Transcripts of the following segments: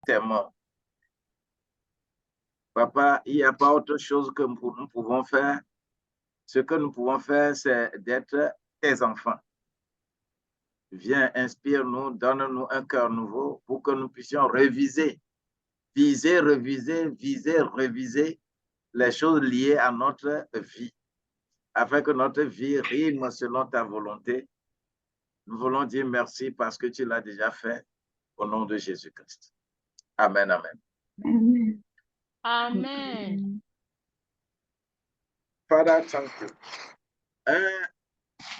t'aimons. Papa, il n'y a pas autre chose que nous pouvons faire. Ce que nous pouvons faire, c'est d'être tes enfants. Viens, inspire-nous, donne-nous un cœur nouveau pour que nous puissions réviser, viser, reviser les choses liées à notre vie, afin que notre vie rime selon ta volonté. Nous voulons dire merci parce que tu l'as déjà fait au nom de Jésus-Christ. Amen, amen. Amen. Amen. Father, thank you.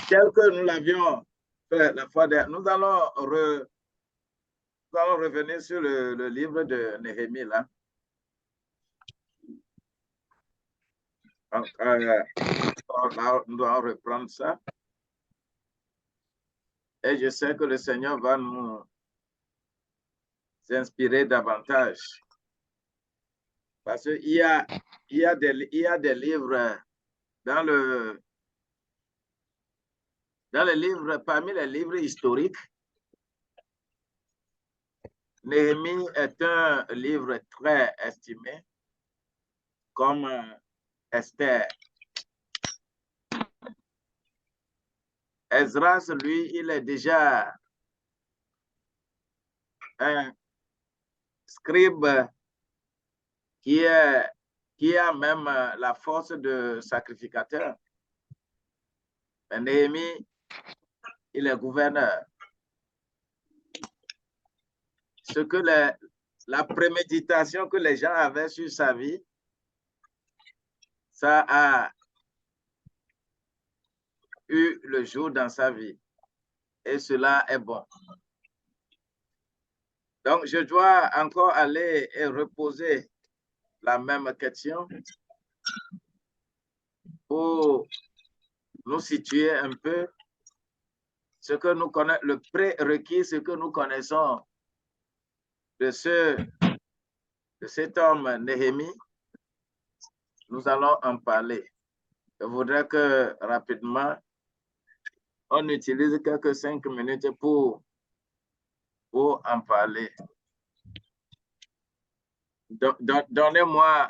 Tel que nous l'avions fait la fois dernière, nous allons revenir sur le livre de Néhémie, là. Donc, nous allons reprendre ça. Et je sais que le Seigneur va nous inspirer davantage. Parce qu'il y a des livres dans le livre, parmi les livres historiques. Néhémie est un livre très estimé, comme Esther. Esdras, lui, il est déjà un scribe qui a même la force de sacrificateur. Mais Néhémie, il est gouverneur. Ce que la préméditation que les gens avaient sur sa vie, ça a eu le jour dans sa vie. Et cela est bon. Donc, je dois encore aller et reposer la même question pour nous situer un peu ce que nous connaissons, le prérequis, ce que nous connaissons de cet homme Néhémie. Nous allons en parler. Je voudrais que rapidement, on utilise quelques 5 minutes pour en parler. Donnez-moi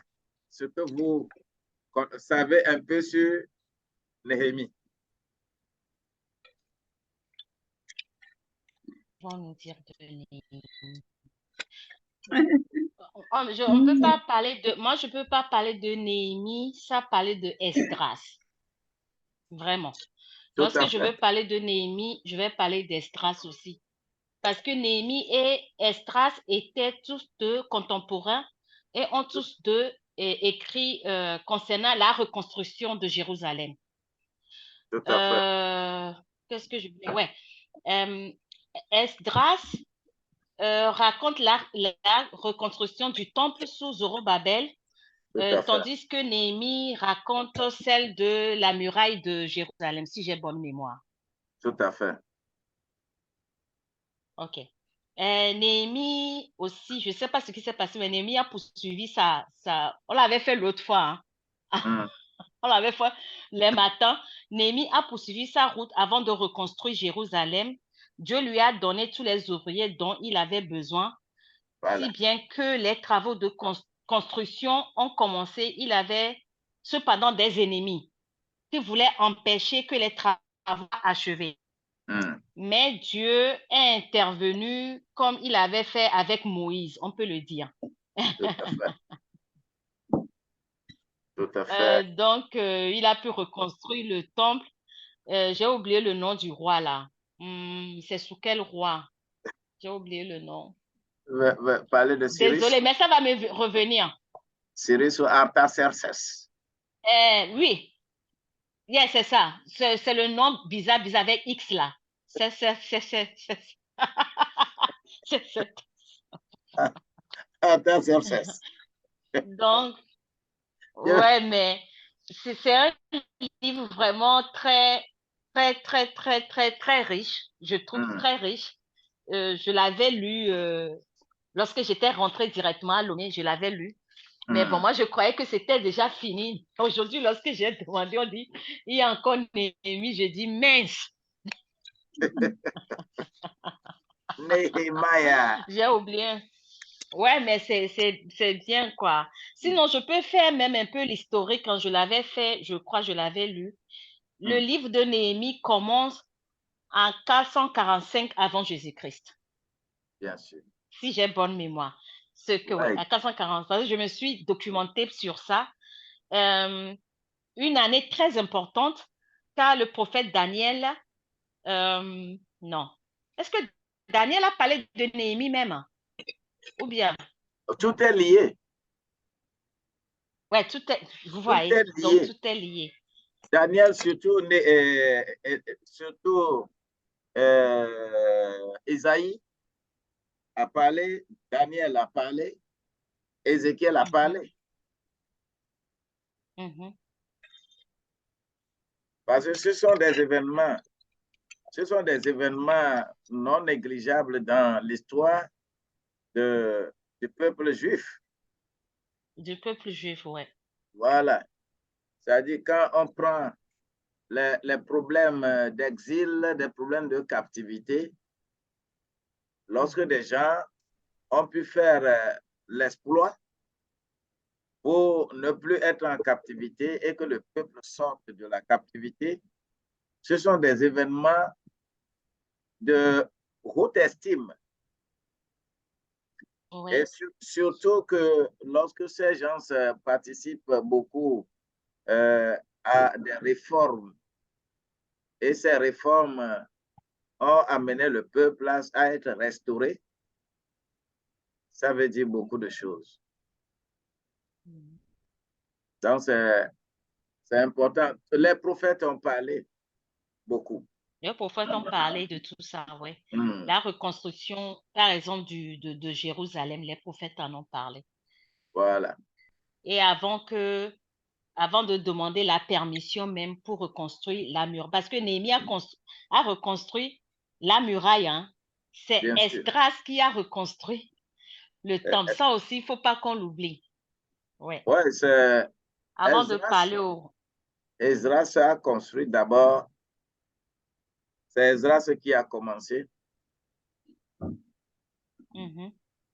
ce que vous savez un peu sur Néhémie. On dire de Néhémie. On peut pas parler de... Moi, je ne peux pas parler de Néhémie sans parler de Esdras. Vraiment. Lorsque je veux parler de Néhémie, je vais parler d'Esdras aussi. Parce que Néhémie et Esdras étaient tous deux contemporains et ont tous deux écrit concernant la reconstruction de Jérusalem. Tout à fait. Qu'est-ce que je voulais... Ouais. Esdras raconte la reconstruction du temple sous Zorobabel, tandis que Néhémie raconte celle de la muraille de Jérusalem, si j'ai bonne mémoire. Tout à fait. OK. Néhémie aussi, je ne sais pas ce qui s'est passé, mais Néhémie a poursuivi on l'avait fait l'autre fois. Hein? On l'avait fait les matins. Néhémie a poursuivi sa route avant de reconstruire Jérusalem. Dieu lui a donné tous les ouvriers dont il avait besoin. Voilà. Si bien que les travaux de construction ont commencé, il avait cependant des ennemis qui voulaient empêcher que les travaux soient achevés. Mais Dieu est intervenu comme il avait fait avec Moïse, on peut le dire. Tout à fait. Tout à fait. Donc, il a pu reconstruire le temple. J'ai oublié le nom du roi là. C'est sous quel roi? J'ai oublié le nom. Parler de Cyrus. Désolée, mais ça va me revenir. Cyrus ou Artaxerxès. Oui. Yeah, c'est ça. C'est le nom bizarre avec X là. C'est Artaxerxès. Donc, ouais, mais c'est un livre vraiment très, très, très, très, très, très riche. Je trouve très riche. Je l'avais lu lorsque j'étais rentrée directement à Lomé, je l'avais lu. Mais bon, moi, je croyais que c'était déjà fini. Aujourd'hui, lorsque j'ai demandé, on dit, il y a encore Néhémie. Je dis, mince. Néhémie. J'ai oublié. Ouais, mais c'est bien, quoi. Sinon, je peux faire même un peu l'historique. Quand je l'avais fait, je crois que je l'avais lu. Le livre de Néhémie commence en 445 avant Jésus-Christ. Bien sûr. Si j'ai bonne mémoire. Ouais, à 440, je me suis documentée sur ça. Une année très importante, car le prophète Daniel, non. Est-ce que Daniel a parlé de Néhémie même? Ou bien? Tout est lié. Ouais, tout est, vous voyez, donc tout est lié. Daniel, surtout Isaïe a parlé, Daniel a parlé, Ézéchiel a parlé. Parce que ce sont des événements non négligeables dans l'histoire du peuple juif. Du peuple juif, ouais. Voilà. C'est-à-dire quand on prend les problèmes d'exil, des problèmes de captivité, lorsque des gens ont pu faire l'exploit pour ne plus être en captivité et que le peuple sorte de la captivité, ce sont des événements de haute estime. Oui. Et surtout que lorsque ces gens participent beaucoup à des réformes, et ces réformes ont amené le peuple à être restauré, ça veut dire beaucoup de choses. Donc, c'est important. Les prophètes ont parlé beaucoup. Les prophètes ont parlé de tout ça, oui. La reconstruction, par exemple, de Jérusalem, les prophètes en ont parlé. Voilà. Et avant de demander la permission même pour reconstruire la muraille, parce que Néhémie a reconstruit la muraille, hein. C'est Esdras qui a reconstruit le temple. Ça aussi, il ne faut pas qu'on l'oublie. Ouais, c'est... Avant de parler au... Esdras a construit d'abord. C'est Esdras qui a commencé.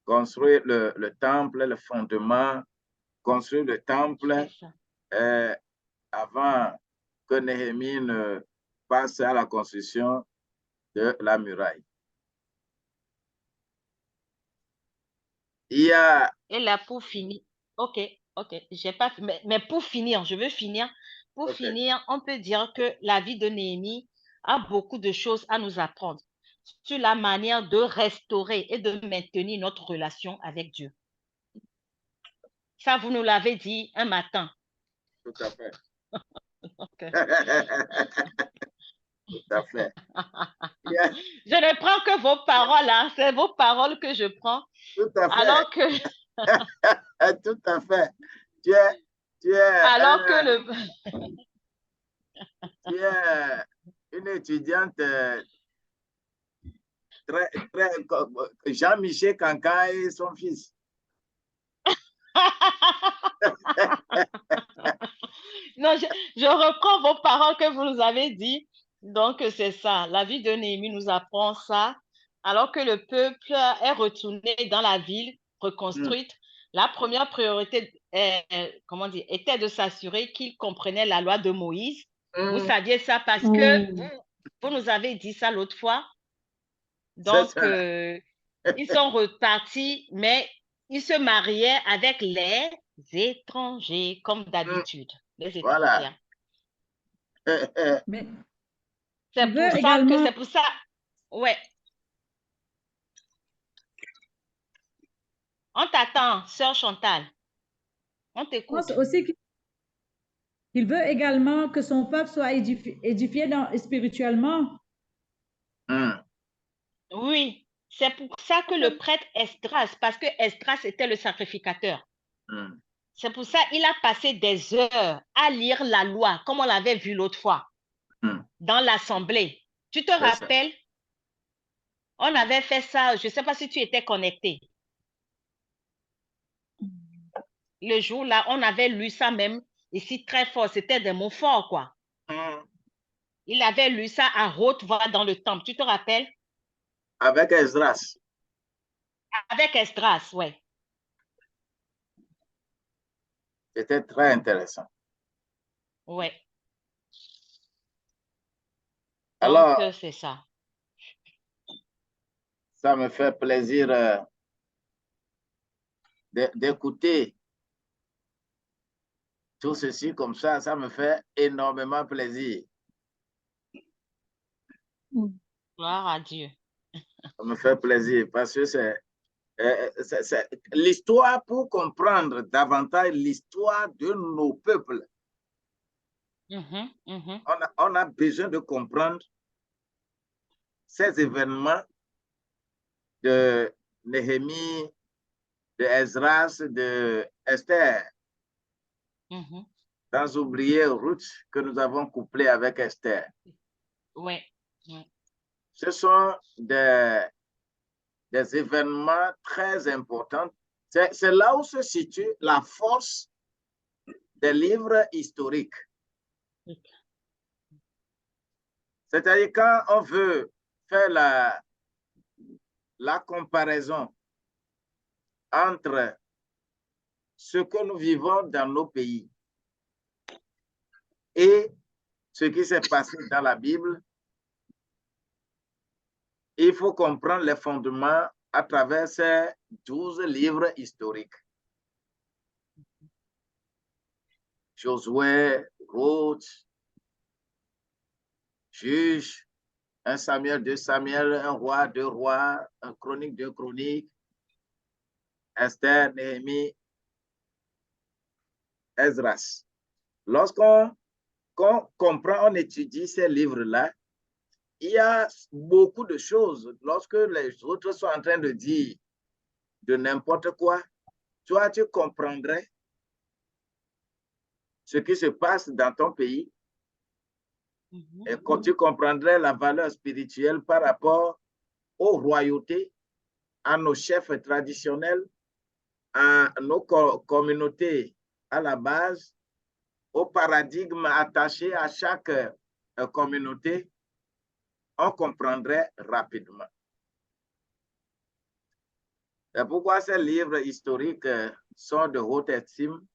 Construire le temple, le fondement, construire le temple avant que Néhémie ne passe à la construction de la muraille. Il y a... Et là, pour finir, ok, j'ai pas, mais pour finir, je veux finir. Pour finir, on peut dire que la vie de Néhémie a beaucoup de choses à nous apprendre sur la manière de restaurer et de maintenir notre relation avec Dieu. Ça, vous nous l'avez dit un matin. Tout à fait. Tout à fait. Je ne prends que vos paroles, hein. C'est vos paroles que je prends. Tout à fait. Alors que... Tout à fait. Tu es alors que le... tu es une étudiante très Jean-Michel Kanka et son fils. Non, je reprends vos paroles que vous nous avez dit. Donc, c'est ça. La vie de Néhémie nous apprend ça. Alors que le peuple est retourné dans la ville reconstruite, la première priorité était de s'assurer qu'il comprenait la loi de Moïse. Vous saviez ça parce que vous nous avez dit ça l'autre fois. Donc, ils sont repartis, mais ils se mariaient avec les étrangers, comme d'habitude. Les étrangers. Voilà. C'est pour ça. Ouais. On t'attend, sœur Chantal. On t'écoute. Aussi qu'il veut également que son peuple soit édifié spirituellement. Oui, c'est pour ça que le prêtre Esdras, parce que Esdras était le sacrificateur. C'est pour ça qu'il a passé des heures à lire la loi, comme on l'avait vu l'autre fois, dans l'assemblée. Tu te rappelles? On avait fait ça, je ne sais pas si tu étais connecté. Le jour-là, on avait lu ça même ici très fort. C'était des mots forts, quoi. Il avait lu ça à haute voix dans le temple. Tu te rappelles? Avec Esdras. Avec Esdras, oui. C'était très intéressant. Ouais. Alors, Donc, c'est ça. Ça me fait plaisir d'écouter tout ceci comme ça me fait énormément plaisir. Gloire à Dieu. Ça me fait plaisir parce que c'est l'histoire, pour comprendre davantage l'histoire de nos peuples. On a besoin de comprendre ces événements de Néhémie, de Esdras, de Esther, sans oublier Ruth que nous avons couplé avec Esther. Oui. Ce sont des événements très importants. C'est là où se situe la force des livres historiques. C'est-à-dire quand on veut faire la comparaison entre ce que nous vivons dans nos pays et ce qui s'est passé dans la Bible, il faut comprendre les fondements à travers ces 12 livres historiques. Josué, Ruth, Juge, 1 Samuel, 2 Samuel, 1 roi, 2 rois, 1 chronique, 2 chroniques, Esther, Néhémie, Esdras. Lorsqu'on comprend, on étudie ces livres-là, il y a beaucoup de choses. Lorsque les autres sont en train de dire de n'importe quoi, toi, tu comprendrais ce qui se passe dans ton pays et quand tu comprendrais la valeur spirituelle par rapport aux royautés, à nos chefs traditionnels, à nos communautés à la base, au paradigme attaché à chaque communauté, on comprendrait rapidement. C'est pourquoi ces livres historiques sont de haute estime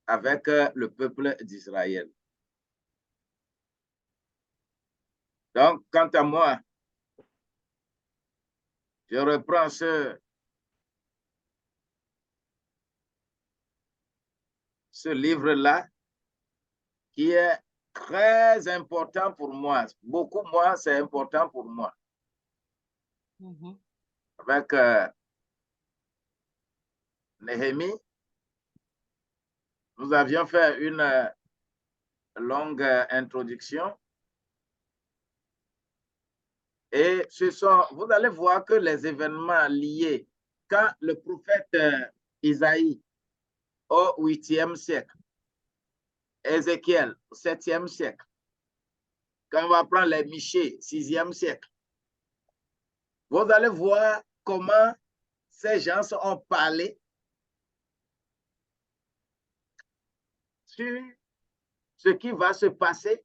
avec le peuple d'Israël. Donc, quant à moi, je reprends ce livre-là qui est très important pour moi. Beaucoup moins, c'est important pour moi. Avec Néhémie, nous avions fait une longue introduction. Et vous allez voir que les événements liés, quand le prophète Isaïe au 8e siècle, Ézéchiel au 7e siècle, quand on va prendre les Michée, 6e siècle, vous allez voir comment ces gens ont parlé sur ce qui va se passer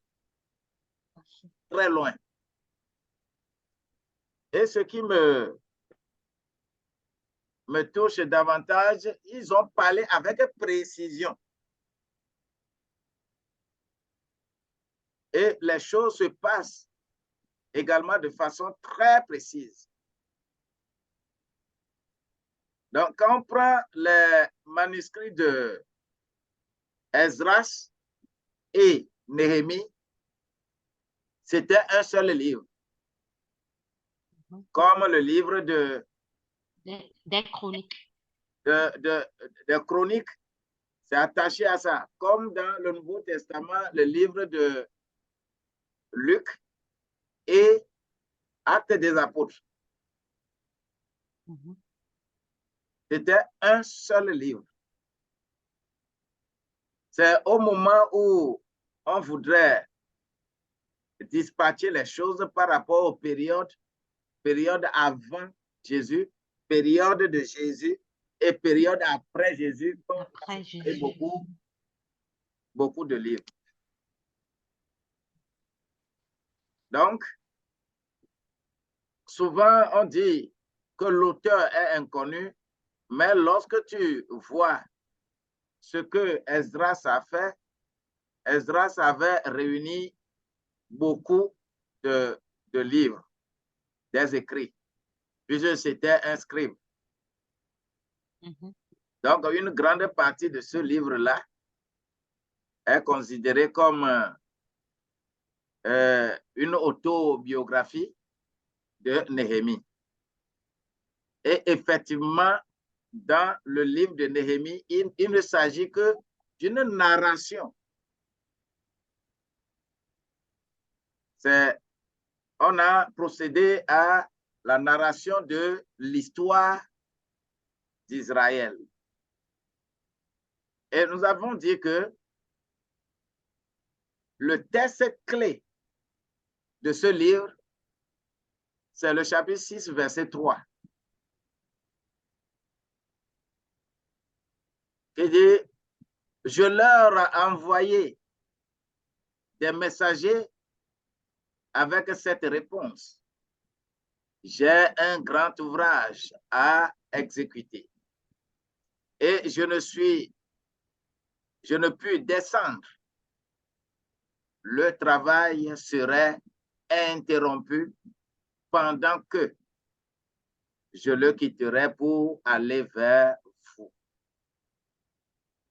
très loin. Et ce qui me touche davantage, ils ont parlé avec précision. Et les choses se passent également de façon très précise. Donc, quand on prend les manuscrits de Esdras et Néhémie, c'était un seul livre. Comme le livre des chroniques. De chroniques, c'est attaché à ça. Comme dans le Nouveau Testament, le livre de Luc et Actes des Apôtres. C'était un seul livre. C'est au moment où on voudrait dispatcher les choses par rapport aux périodes avant Jésus, période de Jésus et période après Jésus. Après Jésus. Beaucoup de livres. Donc, souvent on dit que l'auteur est inconnu, mais lorsque tu vois ce que Esdras a fait, Esdras avait réuni beaucoup de livres, des écrits, puisque c'était un scribe. Donc, une grande partie de ce livre-là est considérée comme une autobiographie de Néhémie. Et effectivement, dans le livre de Néhémie, il ne s'agit que d'une narration. On a procédé à la narration de l'histoire d'Israël. Et nous avons dit que le texte clé de ce livre, c'est le chapitre 6, verset 3. Il dit, je leur ai envoyé des messagers avec cette réponse. J'ai un grand ouvrage à exécuter. Et je ne puis descendre. Le travail serait interrompu pendant que je le quitterai pour aller vers vous.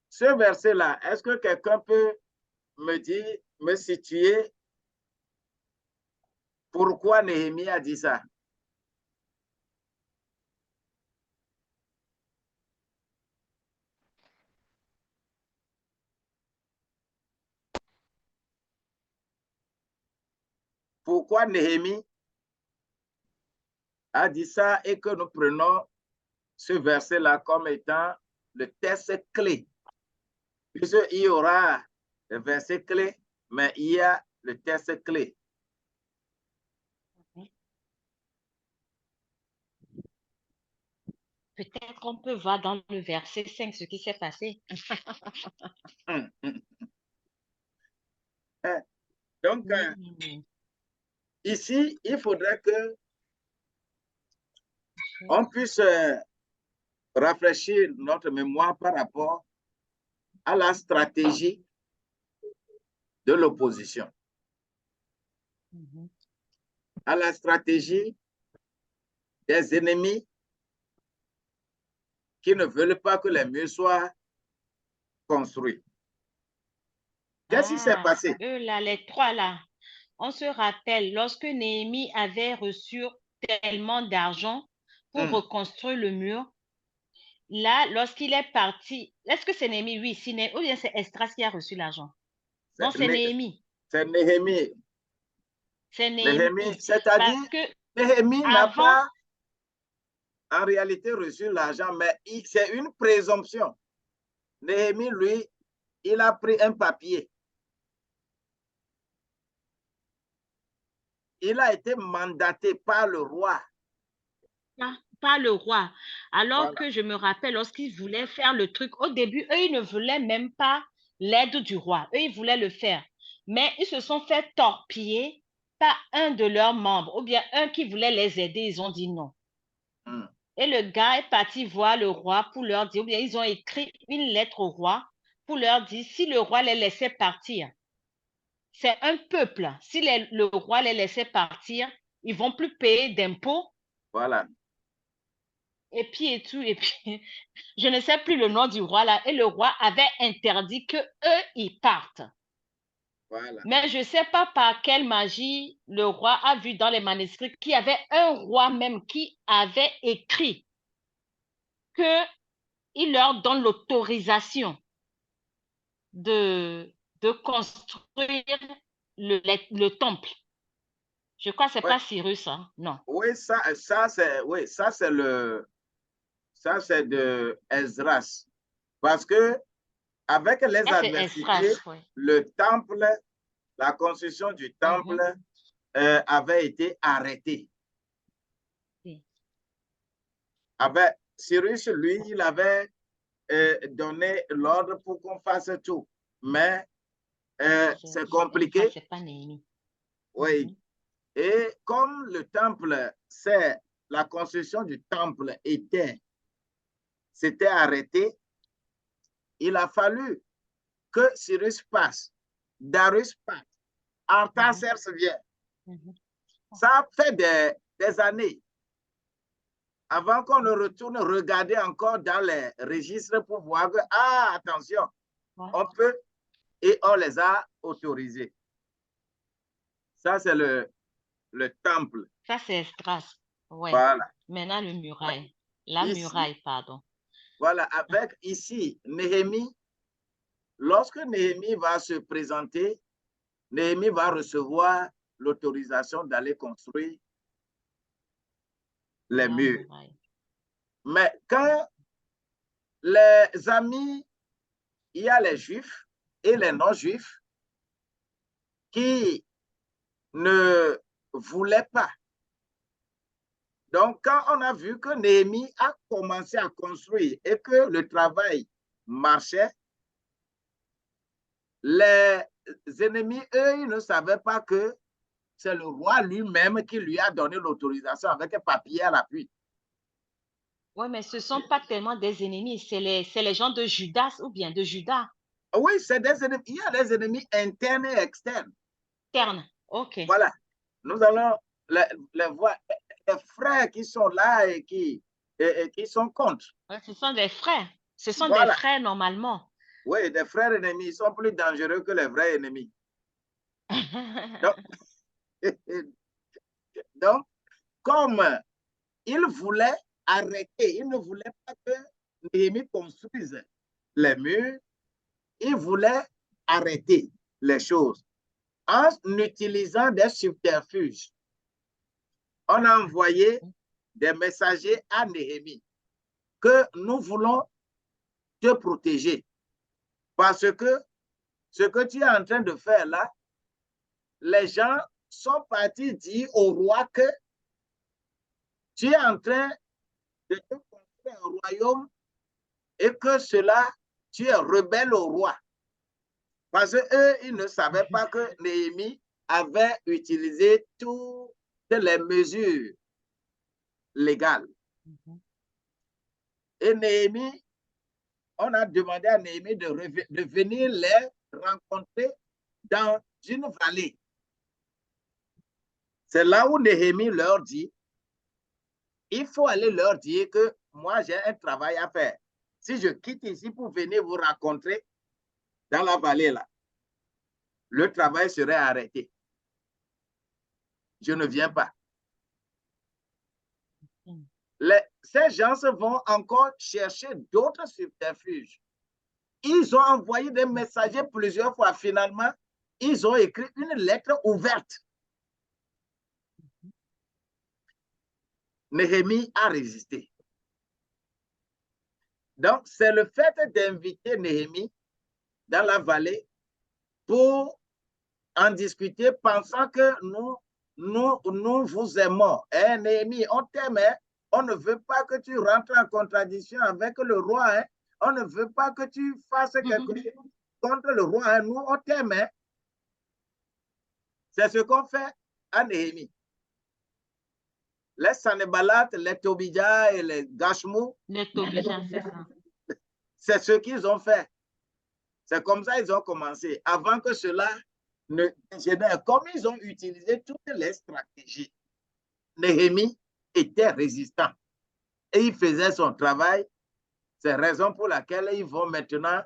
Ce verset-là, est-ce que quelqu'un peut me situer pourquoi Néhémie a dit ça? Pourquoi Néhémie a dit ça et que nous prenons ce verset-là comme étant le texte clé? Puisqu'il y aura le verset clé, mais il y a le texte clé. Peut-être qu'on peut voir dans le verset 5 ce qui s'est passé. Donc, ici, il faudrait que on puisse rafraîchir notre mémoire par rapport à la stratégie de l'opposition, à la stratégie des ennemis qui ne veulent pas que les murs soient construits. Qu'est-ce qui s'est passé? Eux là, les trois là, on se rappelle lorsque Néhémie avait reçu tellement d'argent pour reconstruire le mur. Là, lorsqu'il est parti, est-ce que c'est Néhémie? Oui, ou bien c'est Esdras qui a reçu l'argent? Non, c'est Néhémie. C'est Néhémie. C'est Néhémie. C'est-à-dire que Néhémie n'a pas en réalité reçu l'argent, mais c'est une présomption. Néhémie, lui, il a pris un papier. Il a été mandaté par le roi. Par le roi. Alors que je me rappelle, lorsqu'ils voulaient faire le truc, au début, eux, ils ne voulaient même pas l'aide du roi. Eux, ils voulaient le faire. Mais ils se sont fait torpiller par un de leurs membres, ou bien un qui voulait les aider. Ils ont dit non. Et le gars est parti voir le roi pour leur dire, ou bien ils ont écrit une lettre au roi pour leur dire, si le roi les laissait partir, c'est un peuple. Si le roi les laissait partir, ils ne vont plus payer d'impôts. Voilà. Et puis, je ne sais plus le nom du roi là. Et le roi avait interdit que eux ils partent. Voilà. Mais je ne sais pas par quelle magie le roi a vu dans les manuscrits qu'il y avait un roi même qui avait écrit qu'il leur donne l'autorisation de construire le temple. Je crois que ce n'est pas Cyrus, hein? Non. Oui, ça c'est de Esdras. Parce que avec les adversités, le temple, la construction du temple avait été arrêtée. Cyrus, lui, il avait donné l'ordre pour qu'on fasse tout. Mais c'est compliqué. C'est pas Néhémie. Oui. Et comme le temple, la construction du temple s'était arrêtée, il a fallu que Cyrus passe, Darius passe, Artaxerxès vient. Ça a fait des années avant qu'on ne retourne regarder encore dans les registres pour voir que, ah, attention, on peut, et on les a autorisés. Ça, c'est le temple. Ça, c'est Esdras. Ouais. Voilà. Maintenant, le muraille. La Ici, muraille, pardon. Voilà, avec ici, Néhémie, lorsque Néhémie va se présenter, Néhémie va recevoir l'autorisation d'aller construire les murs. Muraille. Mais quand les amis, il y a les juifs et les non-juifs qui ne voulaient pas. Donc, quand on a vu que Néhémie a commencé à construire et que le travail marchait, les ennemis, eux, ils ne savaient pas que c'est le roi lui-même qui lui a donné l'autorisation avec un papier à l'appui. Oui, mais ce ne sont pas tellement des ennemis, c'est les gens de Judas ou bien de Judas. Oui, c'est des ennemis. Il y a des ennemis internes et externes. Externes, ok. Voilà. Nous allons les voir. Les frères qui sont là et qui sont contre. Ce sont des frères. Ce sont Voilà. des frères normalement. Oui, des frères ennemis, ils sont plus dangereux que les vrais ennemis. Donc, comme ils voulaient arrêter, ils ne voulaient pas que Néhémie construise les murs, ils voulaient arrêter les choses en utilisant des subterfuges. On a envoyé des messagers à Néhémie que nous voulons te protéger parce que ce que tu es en train de faire là, les gens sont partis dire au roi que tu es en train de te construire un royaume et que cela, tu es rebelle au roi. Parce qu'eux, ils ne savaient pas que Néhémie avait utilisé toutes les mesures légales. Et Néhémie, on a demandé à Néhémie de venir les rencontrer dans une vallée. C'est là où Néhémie leur dit, il faut aller leur dire que moi, j'ai un travail à faire. Si je quitte ici pour venir vous rencontrer dans la vallée là, le travail serait arrêté. Je ne viens pas. Ces gens vont encore chercher d'autres subterfuges. Ils ont envoyé des messagers plusieurs fois. Finalement, ils ont écrit une lettre ouverte. Néhémie a résisté. Donc, c'est le fait d'inviter Néhémie dans la vallée pour en discuter, pensant que nous vous aimons. Hein, Néhémie, on t'aime, hein? On ne veut pas que tu rentres en contradiction avec le roi. Hein? On ne veut pas que tu fasses quelque chose contre le roi. Hein? Nous, on t'aime. Hein? C'est ce qu'on fait à Néhémie. Les Sanballat, les Tobija et les Gashmu, Les Tobija, c'est ça. c'est ce qu'ils ont fait. C'est comme ça qu'ils ont commencé. Avant que cela ne dégénère, comme ils ont utilisé toutes les stratégies, Néhémie était résistant et il faisait son travail. C'est la raison pour laquelle ils vont maintenant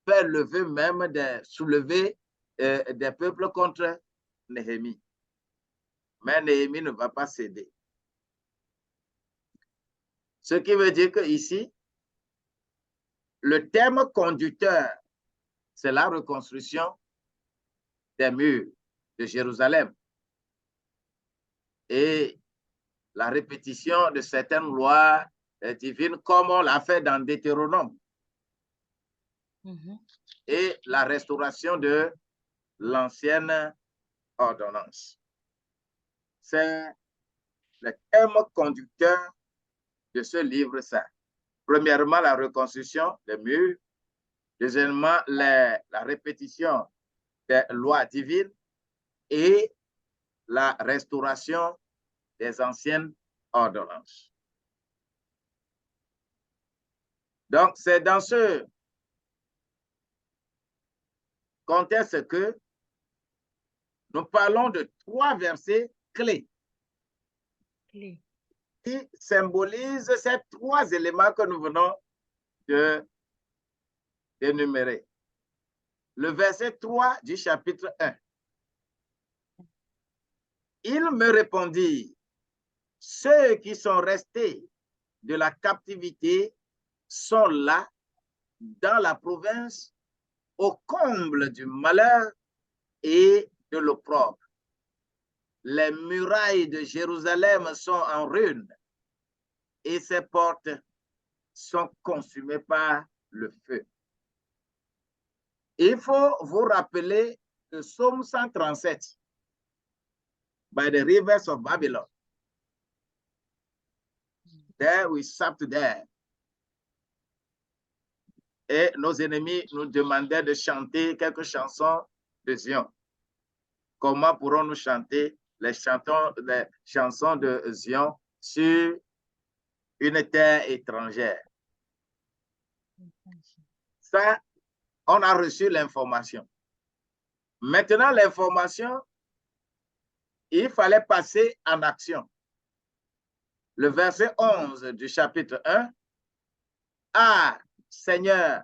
faire lever même soulever des peuples contre Néhémie. Mais Néhémie ne va pas céder. Ce qui veut dire que ici, le thème conducteur, c'est la reconstruction des murs de Jérusalem et la répétition de certaines lois divines comme on l'a fait dans Deutéronome et la restauration de l'ancienne ordonnance. C'est le thème conducteur de ce livre saint. Premièrement, la reconstruction des murs. Deuxièmement, la répétition des lois divines et la restauration des anciennes ordonnances. Donc, c'est dans ce quand est-ce que nous parlons de 3 versets clés qui symbolisent ces 3 éléments que nous venons d'énumérer. Le verset 3 du chapitre 1. Il me répondit, ceux qui sont restés de la captivité sont là, dans la province, au comble du malheur et de l'opprobre. Les murailles de Jérusalem sont en ruine et ses portes sont consumées par le feu. Il faut vous rappeler le psaume 137, by the rivers of Babylon. There we stopped there. Et nos ennemis nous demandaient de chanter quelques chansons de Zion. Comment pourrons-nous chanter les chansons de Zion sur une terre étrangère? Ça, on a reçu l'information. Maintenant, l'information, il fallait passer en action. Le verset 11 du chapitre 1. Ah, Seigneur,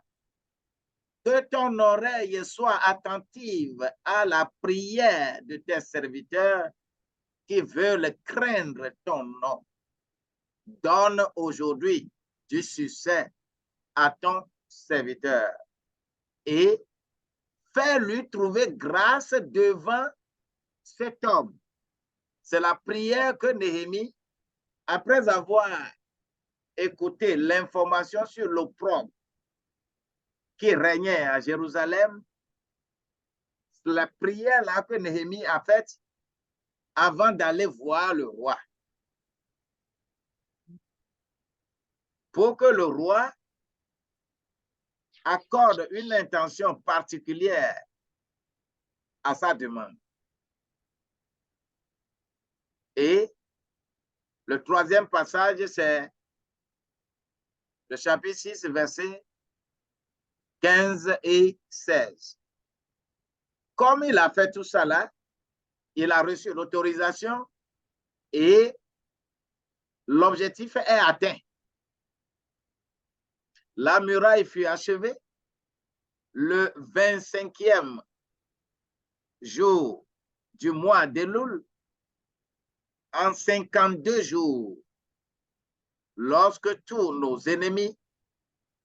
que ton oreille soit attentive à la prière de tes serviteurs qui veulent craindre ton nom. Donne aujourd'hui du succès à ton serviteur et fais-lui trouver grâce devant cet homme. C'est la prière que Néhémie, après avoir écouté l'information sur l'opprobre qui régnait à Jérusalem, la prière là que Néhémie a faite avant d'aller voir le roi. Pour que le roi accorde une intention particulière à sa demande. Et le 3e passage, c'est le chapitre 6, versets 15 et 16. Comme il a fait tout ça là, il a reçu l'autorisation et l'objectif est atteint. La muraille fut achevée le 25e jour du mois d'Elul, en 52 jours, lorsque tous nos ennemis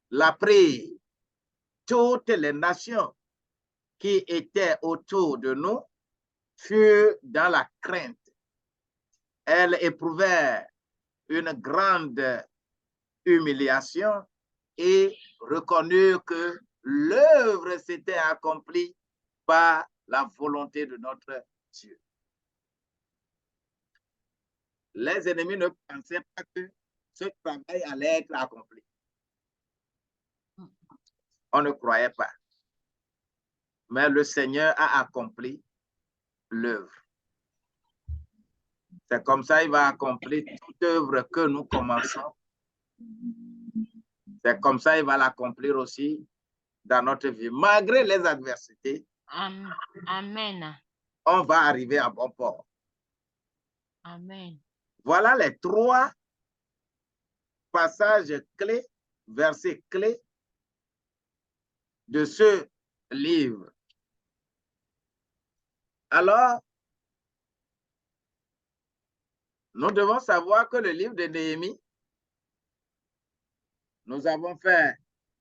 l'apprirent, toutes les nations qui étaient autour de nous furent dans la crainte. Elles éprouvèrent une grande humiliation et reconnurent que l'œuvre s'était accomplie par la volonté de notre Dieu. Les ennemis ne pensaient pas que ce travail allait être accompli. On ne croyait pas. Mais le Seigneur a accompli l'œuvre. C'est comme ça qu'il va accomplir toute œuvre que nous commençons. C'est comme ça qu'il va l'accomplir aussi dans notre vie. Malgré les adversités, Amen. On va arriver à bon port. Amen. Voilà les 3 passages clés, versets clés de ce livre. Alors, nous devons savoir que le livre de Néhémie, nous avons fait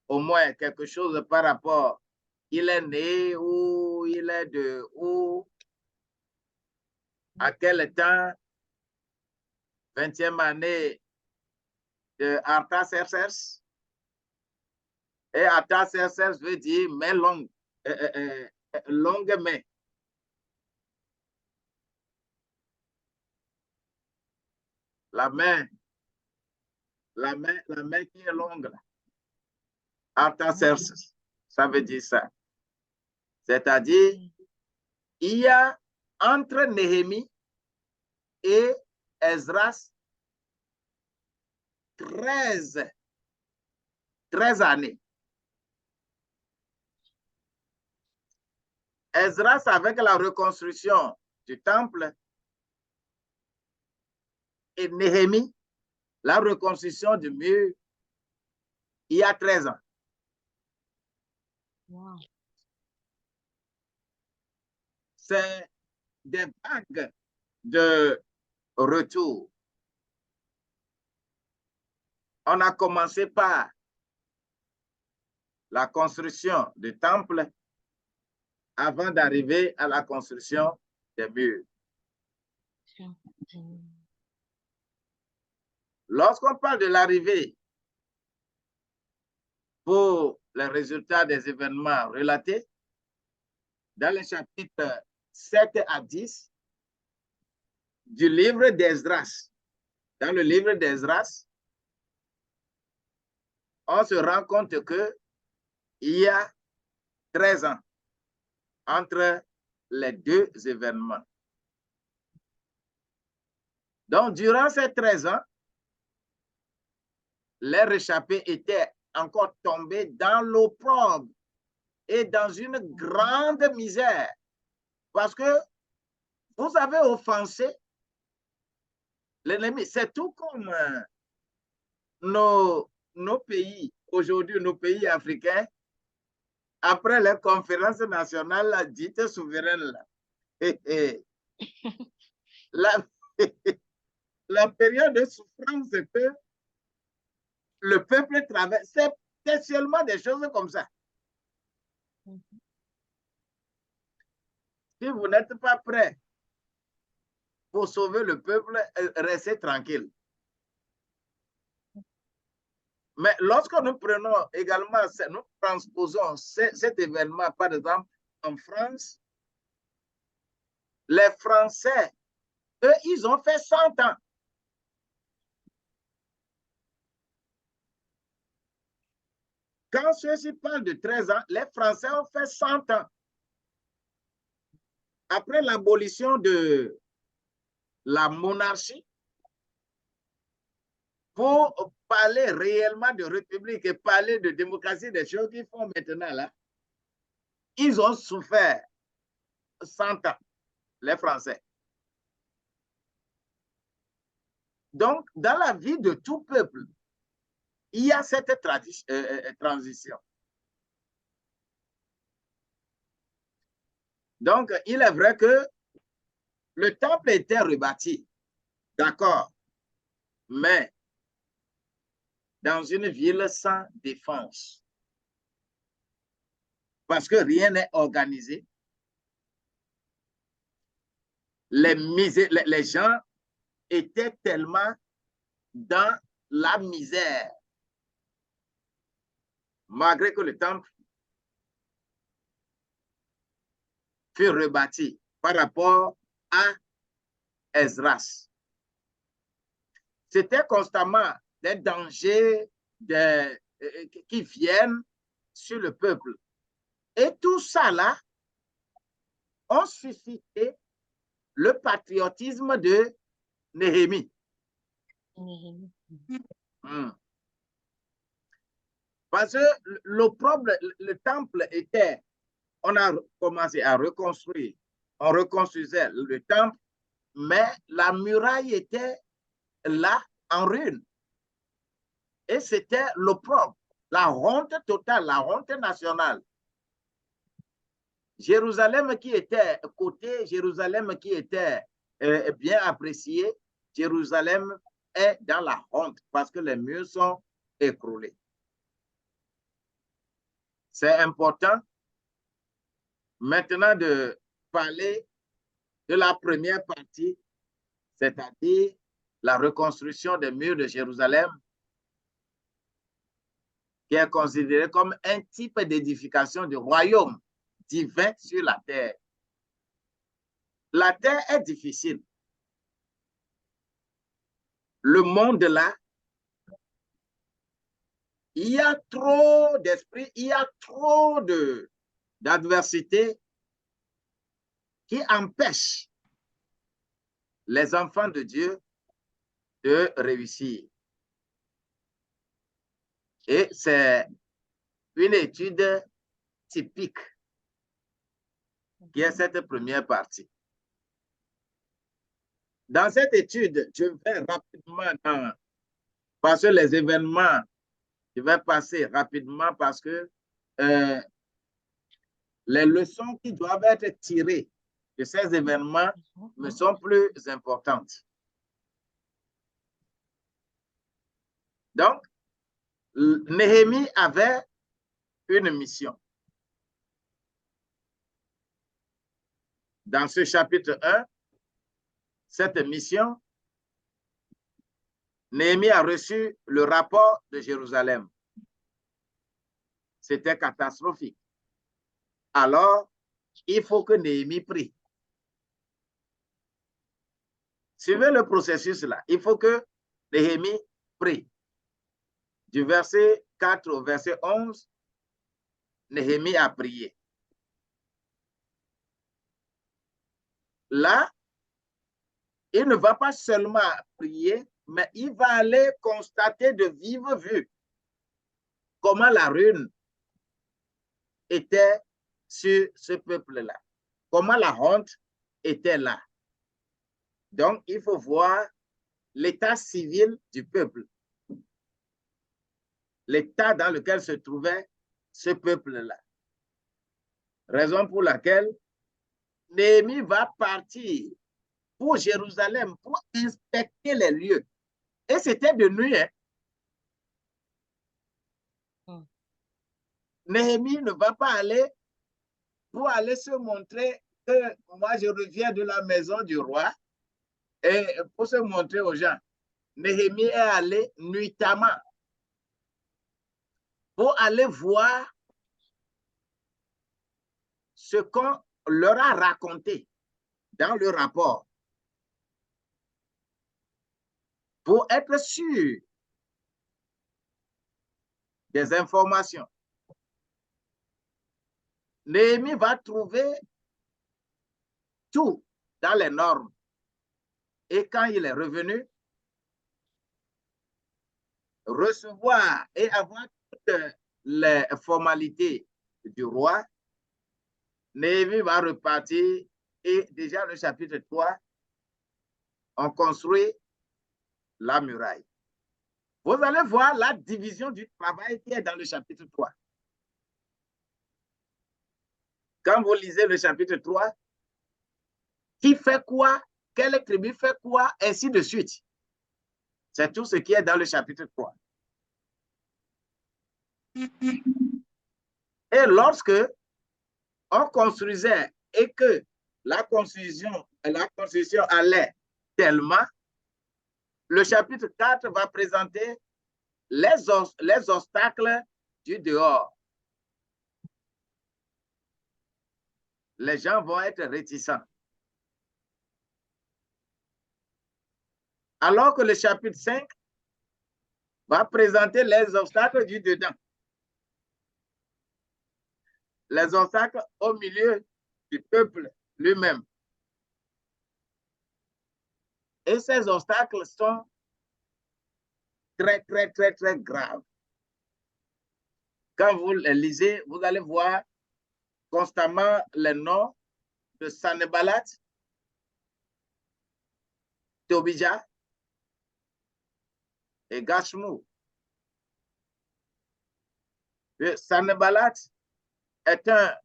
au moins quelque chose par rapport, il est né où, il est de où, à quel temps, 20e année de Artaxerxès. Et Artaxerxès veut dire main longue, longue main. La main qui est longue. Artaxerxès, ça veut dire ça. C'est-à-dire, il y a entre Néhémie et Esdras 13 années. Esdras, avec la reconstruction du temple, et Néhémie, la reconstruction du mur, il y a 13 ans. Wow. C'est des vagues de retour. On a commencé par la construction du temple avant d'arriver à la construction des murs. Lorsqu'on parle de l'arrivée pour les résultats des événements relatés, dans les chapitres 7 à 10 du livre d'Esdras, dans le livre d'Esdras, on se rend compte qu'il y a 13 ans entre les deux événements. Donc, durant ces 13 ans, les réchappés étaient encore tombés dans l'opprobre et dans une grande misère parce que vous avez offensé l'ennemi. C'est tout comme nos pays, aujourd'hui, nos pays africains, après les conférences nationales dites souveraines. La période de souffrance que le peuple traverse, c'est seulement des choses comme ça. Si vous n'êtes pas prêt pour sauver le peuple, restez tranquille. Mais lorsque nous prenons également, nous transposons cet événement, par exemple, en France, les Français, eux, ils ont fait 100 ans. Quand ceux-ci parlent de 13 ans, les Français ont fait 100 ans. Après l'abolition de la monarchie, pour parler réellement de république et parler de démocratie, des choses qu'ils font maintenant là, ils ont souffert 100 ans, les Français. Donc, dans la vie de tout peuple, il y a cette transition. Donc, il est vrai que le temple était rebâti, d'accord, mais dans une ville sans défense. Parce que rien n'est organisé. Les gens étaient tellement dans la misère, malgré que le temple fut rebâti par rapport à Esdras. C'était constamment des dangers qui viennent sur le peuple. Et tout ça là ont suscité le patriotisme de Néhémie. Parce que l'opprobre, le temple était, on a commencé à reconstruire, on reconstruisait le temple, mais la muraille était là en ruine. Et c'était l'opprobre, la honte totale, la honte nationale. Jérusalem qui était côté, Jérusalem qui était bien apprécié, Jérusalem est dans la honte parce que les murs sont écroulés. C'est important maintenant de parler de la première partie, c'est-à-dire la reconstruction des murs de Jérusalem, qui est considérée comme un type d'édification du royaume divin sur la terre. La terre est difficile. Le monde là, il y a trop d'esprit, il y a trop d'adversité qui empêchent les enfants de Dieu de réussir. Et c'est une étude typique qui est cette première partie. Dans cette étude, je vais rapidement parce que les événements, je vais passer rapidement parce que les leçons qui doivent être tirées de ces événements me sont plus importantes. Donc, Néhémie avait une mission. Dans ce chapitre 1, cette mission, Néhémie a reçu le rapport de Jérusalem. C'était catastrophique. Alors, il faut que Néhémie prie. Suivez le processus là. Il faut que Néhémie prie. Du verset 4 au verset 11, Néhémie a prié. Là, il ne va pas seulement prier, mais il va aller constater de vive vue comment la ruine était sur ce peuple-là, comment la honte était là. Donc, il faut voir l'état civil du peuple, l'état dans lequel se trouvait ce peuple-là. Raison pour laquelle Néhémie va partir pour Jérusalem pour inspecter les lieux. Et c'était de nuit. Néhémie ne va pas aller pour aller se montrer que moi je reviens de la maison du roi et pour se montrer aux gens. Néhémie est allé nuitamment pour aller voir ce qu'on leur a raconté dans le rapport pour être sûr des informations. Néhémie va trouver tout dans les normes. Et quand il est revenu, recevoir et avoir toutes les formalités du roi, Néhémie va repartir et déjà le chapitre 3, on construit la muraille. Vous allez voir la division du travail qui est dans le chapitre 3. Quand vous lisez le chapitre 3, qui fait quoi, quelle tribu fait quoi, ainsi de suite. C'est tout ce qui est dans le chapitre 3. Et lorsque on construisait et que la construction allait tellement, le chapitre 4 va présenter les obstacles du dehors. Les gens vont être réticents. Alors que le chapitre 5 va présenter les obstacles du dedans. Les obstacles au milieu du peuple lui-même. Et ces obstacles sont très, très, très, très graves. Quand vous les lisez, vous allez voir constamment les noms de Sanballat, Tobija et Gashmu. Sanballat est un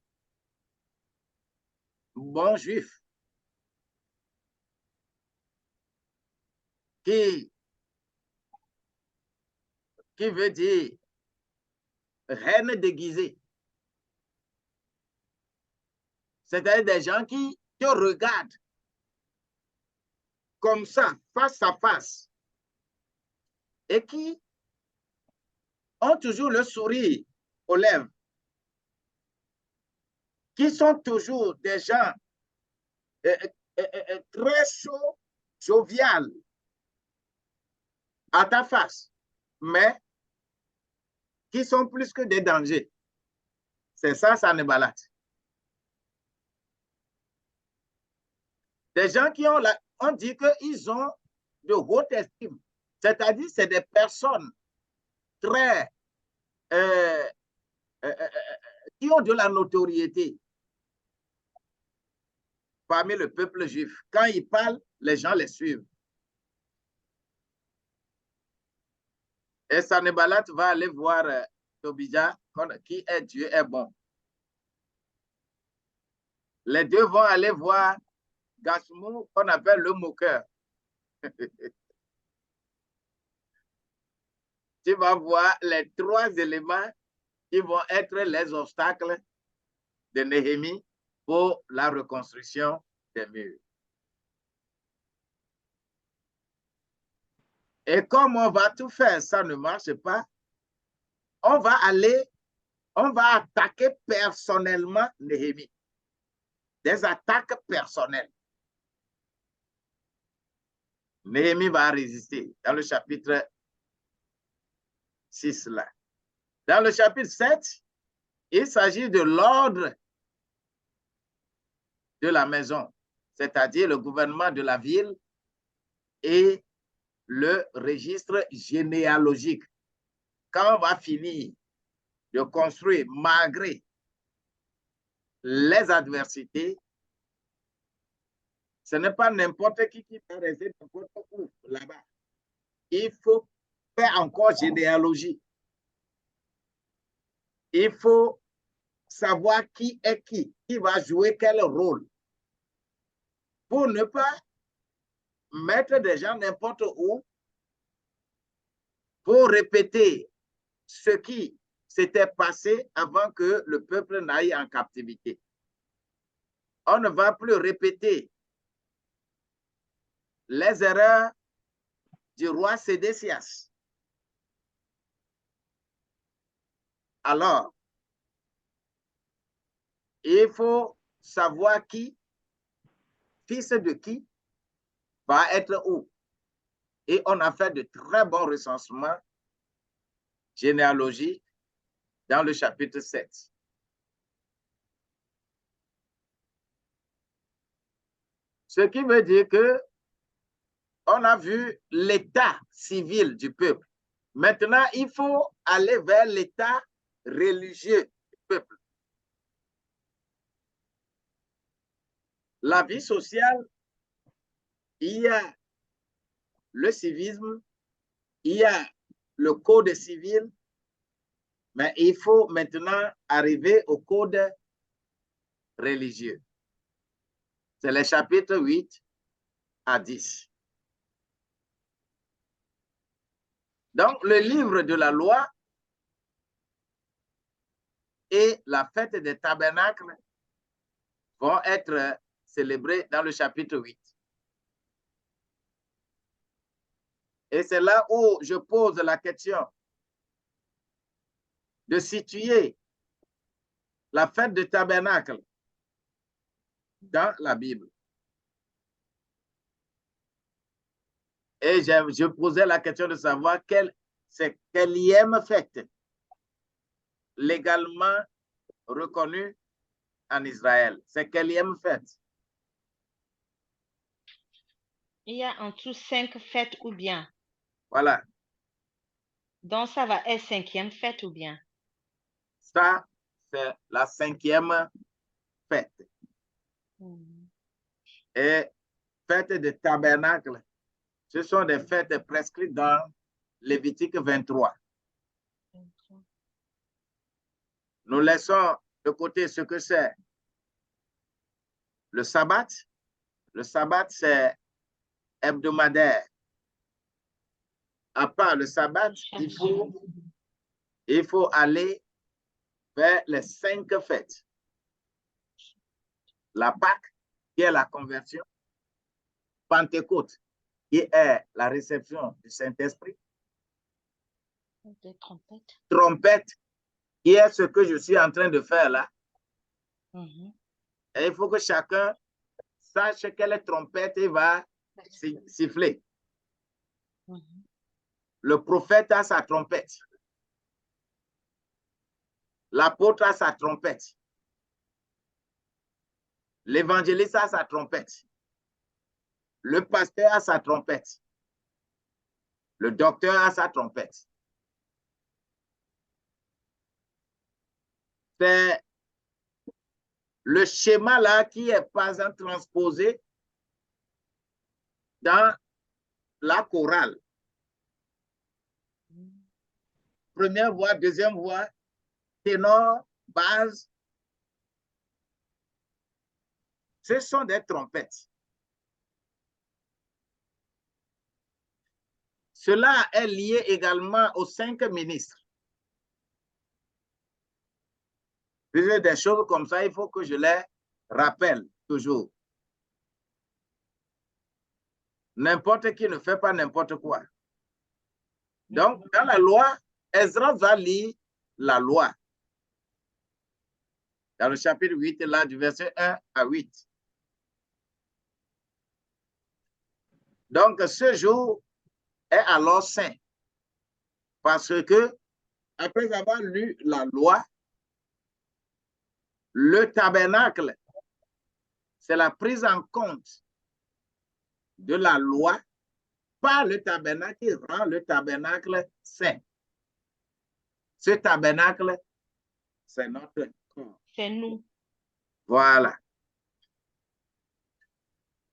bon juif qui veut dire reine déguisée. C'est-à-dire des gens qui te regardent comme ça, face à face, et qui ont toujours le sourire aux lèvres, qui sont toujours des gens très chauds, jovial à ta face, mais qui sont plus que des dangers. C'est ça, Sanballat. Des gens qui ont on dit qu'ils ont de haute estime. C'est-à-dire c'est des personnes très qui ont de la notoriété. parmi le peuple juif. Quand il parle, les gens les suivent. Et Sanballat va aller voir Tobija, qui est Dieu est bon. Les deux vont aller voir Gasmou, qu'on appelle le moqueur. Tu vas voir les trois éléments qui vont être les obstacles de Néhémie pour la reconstruction des murs. Et comme on va tout faire, ça ne marche pas, on va attaquer personnellement Néhémie. Des attaques personnelles. Néhémie va résister dans le chapitre 6 là. Dans le chapitre 7, il s'agit de l'ordre de la maison, c'est-à-dire le gouvernement de la ville et le registre généalogique. Quand on va finir de construire malgré les adversités, ce n'est pas n'importe qui peut rester n'importe où là-bas. Il faut faire encore généalogie. Il faut savoir qui est qui va jouer quel rôle, pour ne pas mettre des gens n'importe où, pour répéter ce qui s'était passé avant que le peuple n'aille en captivité. On ne va plus répéter les erreurs du roi Sédécias. Alors, il faut savoir qui, fils de qui, va être où. Et on a fait de très bons recensements généalogiques dans le chapitre 7. Ce qui veut dire que on a vu l'état civil du peuple. Maintenant, il faut aller vers l'état religieux du peuple. La vie sociale, il y a le civisme, il y a le code civil, mais il faut maintenant arriver au code religieux. C'est les chapitres 8 à 10. Donc, le livre de la loi et la fête des tabernacles vont être célébrés dans le chapitre 8. Et c'est là où je pose la question de situer la fête des tabernacles dans la Bible. Et je posais la question de savoir c'est quelle fête légalement reconnue en Israël. C'est quelle fête? Il y a en tout 5 fêtes ou bien? Voilà. Donc, ça va être 5e fête ou bien? Ça, c'est la 5e fête. Et fête de tabernacle, ce sont des fêtes prescrites dans Lévitique 23. Nous laissons de côté ce que c'est le sabbat. Le sabbat, c'est hebdomadaire. À part le sabbat, il faut aller vers les 5 fêtes. La Pâque, qui est la conversion. Pentecôte, qui est la réception du Saint-Esprit. Trompette, qui est ce que je suis en train de faire là. Et il faut que chacun sache quelle trompette il va siffler. Le prophète a sa trompette. L'apôtre a sa trompette. L'évangéliste a sa trompette. Le pasteur a sa trompette. Le docteur a sa trompette. C'est le schéma là qui est pas transposé dans la chorale. Première voix, deuxième voix, ténor, basse. Ce sont des trompettes. Cela est lié également aux 5 ministres. Des choses comme ça, il faut que je les rappelle toujours. N'importe qui ne fait pas n'importe quoi. Donc, dans la loi, Ezra va lire la loi. Dans le chapitre 8, là, du verset 1 à 8. Donc, ce jour est alors saint. Parce que, après avoir lu la loi, le tabernacle, c'est la prise en compte de la loi par le tabernacle qui rend le tabernacle saint. Ce tabernacle, c'est notre corps. C'est nous. Voilà.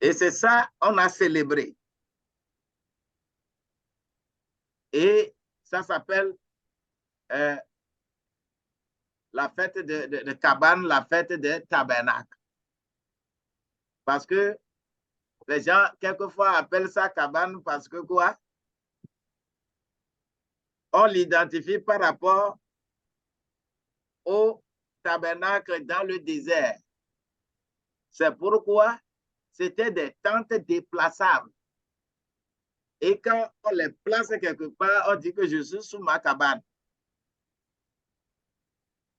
Et c'est ça, on a célébré. Et ça s'appelle la fête de cabane, la fête des tabernacles. Parce que les gens, quelquefois, appellent ça cabane parce que quoi? On l'identifie par rapport au tabernacle dans le désert. C'est pourquoi c'était des tentes déplaçables. Et quand on les place quelque part, on dit que je suis sous ma cabane.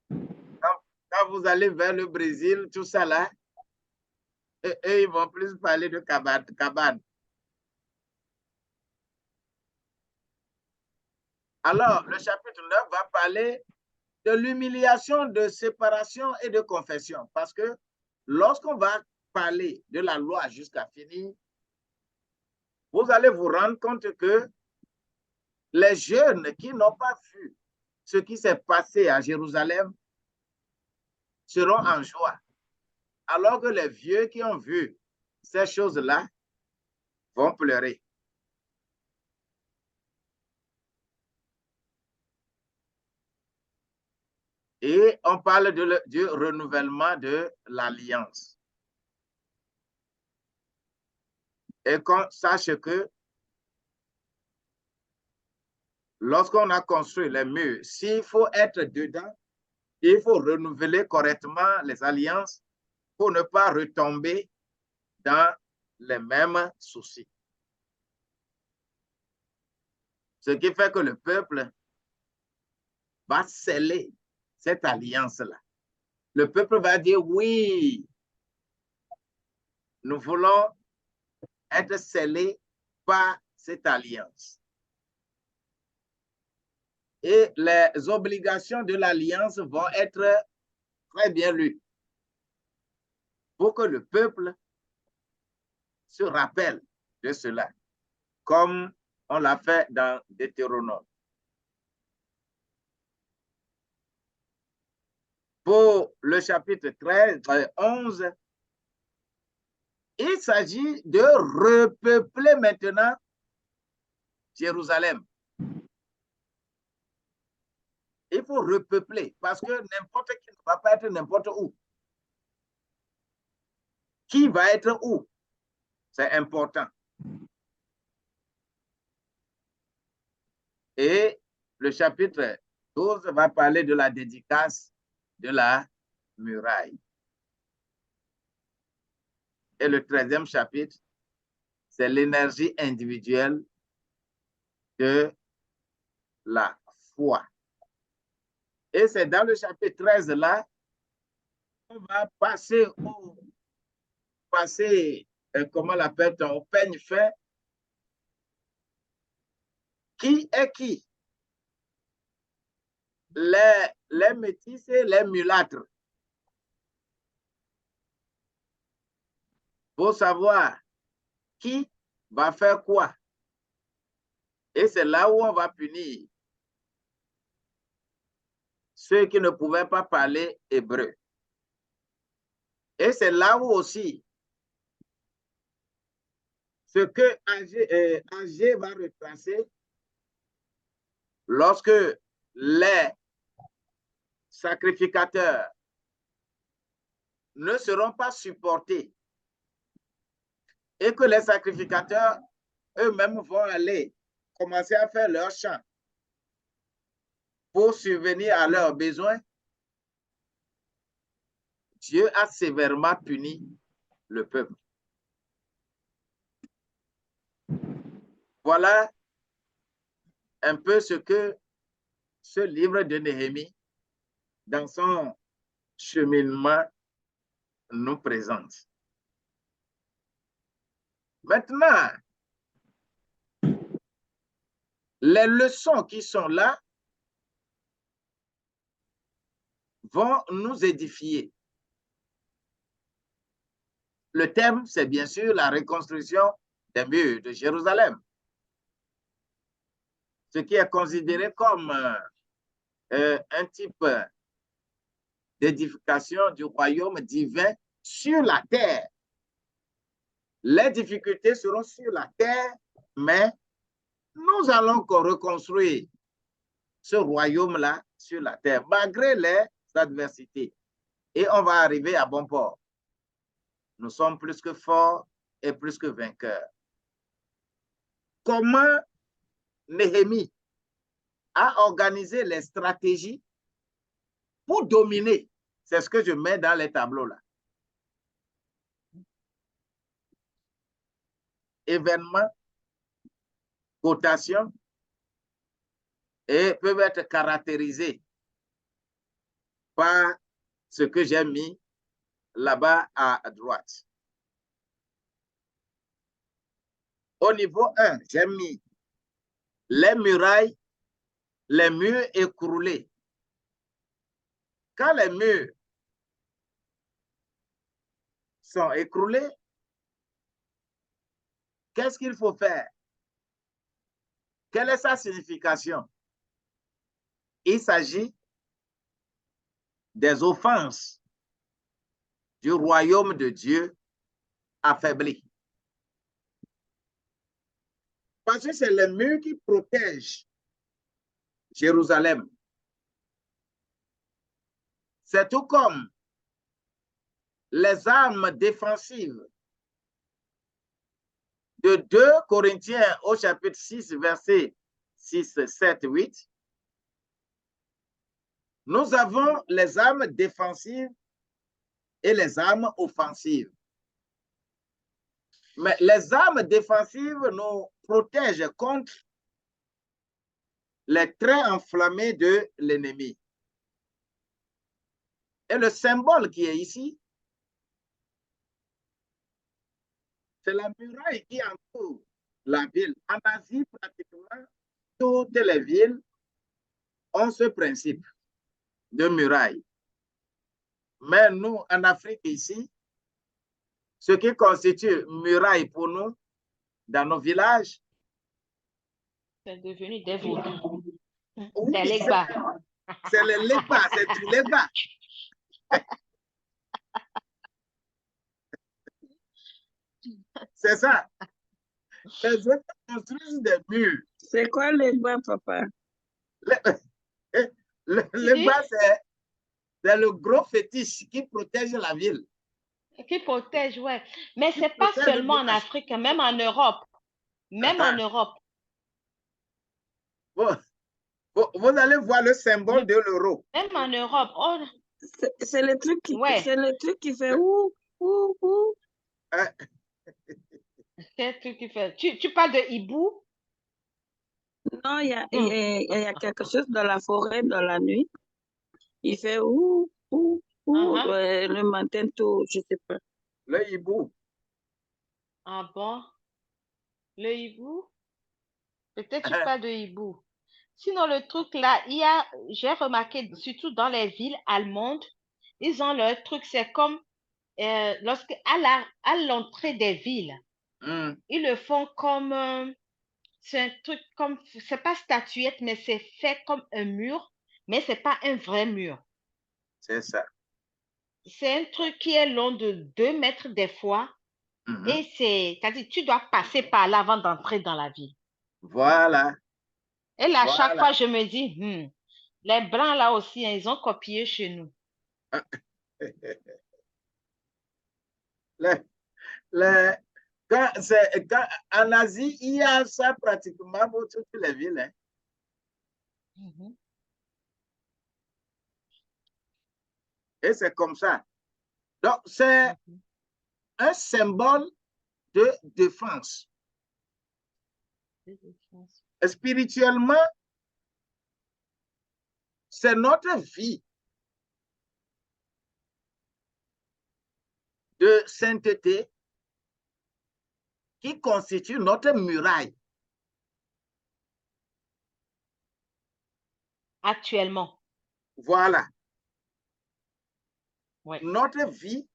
Quand vous allez vers le Brésil, tout ça là, eux, ils vont plus parler de cabane. Alors, le chapitre 9 va parler de l'humiliation, de séparation et de confession. Parce que lorsqu'on va parler de la loi jusqu'à finir, vous allez vous rendre compte que les jeunes qui n'ont pas vu ce qui s'est passé à Jérusalem seront en joie. Alors que les vieux qui ont vu ces choses-là vont pleurer. Et on parle du renouvellement de l'alliance. Et qu'on sache que lorsqu'on a construit les murs, s'il faut être dedans, il faut renouveler correctement les alliances pour ne pas retomber dans les mêmes soucis. Ce qui fait que le peuple va sceller cette alliance-là. Le peuple va dire oui, nous voulons être scellés par cette alliance. Et les obligations de l'alliance vont être très bien lues pour que le peuple se rappelle de cela, comme on l'a fait dans Deutéronome. Pour le chapitre 11, il s'agit de repeupler maintenant Jérusalem. Il faut repeupler parce que n'importe qui ne va pas être n'importe où. Qui va être où? C'est important. Et le chapitre 12 va parler de la dédicace de la muraille. Et le 13e chapitre, c'est l'énergie individuelle de la foi. Et c'est dans le chapitre 13 là, on va passer comment l'appelle-t-on, au peigne fin. Qui est qui? Les métis et les mulâtres. Pour savoir qui va faire quoi. Et c'est là où on va punir ceux qui ne pouvaient pas parler hébreu. Et c'est là où aussi ce que Agé va retracer lorsque les sacrificateurs ne seront pas supportés et que les sacrificateurs eux-mêmes vont aller commencer à faire leur chant pour subvenir à leurs besoins, Dieu a sévèrement puni le peuple. Voilà un peu ce que ce livre de Néhémie, dans son cheminement, nous présente. Maintenant, les leçons qui sont là vont nous édifier. Le thème, c'est bien sûr la reconstruction des murs de Jérusalem, ce qui est considéré comme un type d'édification du royaume divin sur la terre. Les difficultés seront sur la terre, mais nous allons reconstruire ce royaume-là sur la terre, malgré les adversités. Et on va arriver à bon port. Nous sommes plus que forts et plus que vainqueurs. Comment Néhémie a organisé les stratégies pour dominer? C'est ce que je mets dans les tableaux là. Événements, cotations, et peuvent être caractérisés par ce que j'ai mis là-bas à droite. Au niveau 1, j'ai mis les murailles, les murs écroulés. Quand les murs sont écroulés, qu'est-ce qu'il faut faire? Quelle est sa signification? Il s'agit des offenses du royaume de Dieu affaibli. Parce que c'est les murs qui protègent Jérusalem. C'est tout comme les armes défensives de 2 Corinthiens au chapitre 6, versets 6, 7, 8. Nous avons les armes défensives et les armes offensives. Mais les armes défensives nous protègent contre les traits enflammés de l'ennemi. Et le symbole qui est ici, c'est la muraille qui entoure la ville. En Asie, pratiquement, toutes les villes ont ce principe de muraille. Mais nous, en Afrique ici, ce qui constitue muraille pour nous, dans nos villages, c'est devenu des vaudous. Oui, c'est les bas. C'est les lépas, c'est tous les bas. C'est ça. Les autres construisent des murs. C'est quoi les bas, papa? Les bas, c'est le gros fétiche qui protège la ville. Qui protège, ouais. Mais ce n'est pas seulement en Afrique, même en Europe. Même en Europe. Vous allez voir le symbole de l'euro. Même en Europe. Oh. C'est le truc qui, c'est le truc qui fait ouh, ouh, ouh. C'est le truc qui fait. Tu parles de hibou? Non, il y a quelque chose dans la forêt, dans la nuit. Il fait ouh, ouh, ouh. Le matin, tout, je ne sais pas. Le hibou. Ah bon? Le hibou? Peut-être tu parles de hibou. Sinon, le truc là, j'ai remarqué, surtout dans les villes allemandes, ils ont leur truc, c'est comme lorsque à l'entrée des villes, ils le font comme, c'est un truc comme, c'est pas statuette, mais c'est fait comme un mur, mais c'est pas un vrai mur. C'est ça. c'est un truc qui est long de 2 mètres des fois. Et c'est-à-dire, tu dois passer par là avant d'entrer dans la ville. Voilà. Et là, chaque fois, je me dis, les Blancs là aussi, hein, ils ont copié chez nous. En Asie, il y a ça pratiquement pour toutes les villes. Hein. Et c'est comme ça. Donc, c'est un symbole de défense. Spirituellement, c'est notre vie de sainteté qui constitue notre muraille. Actuellement. Voilà. Ouais. Notre vie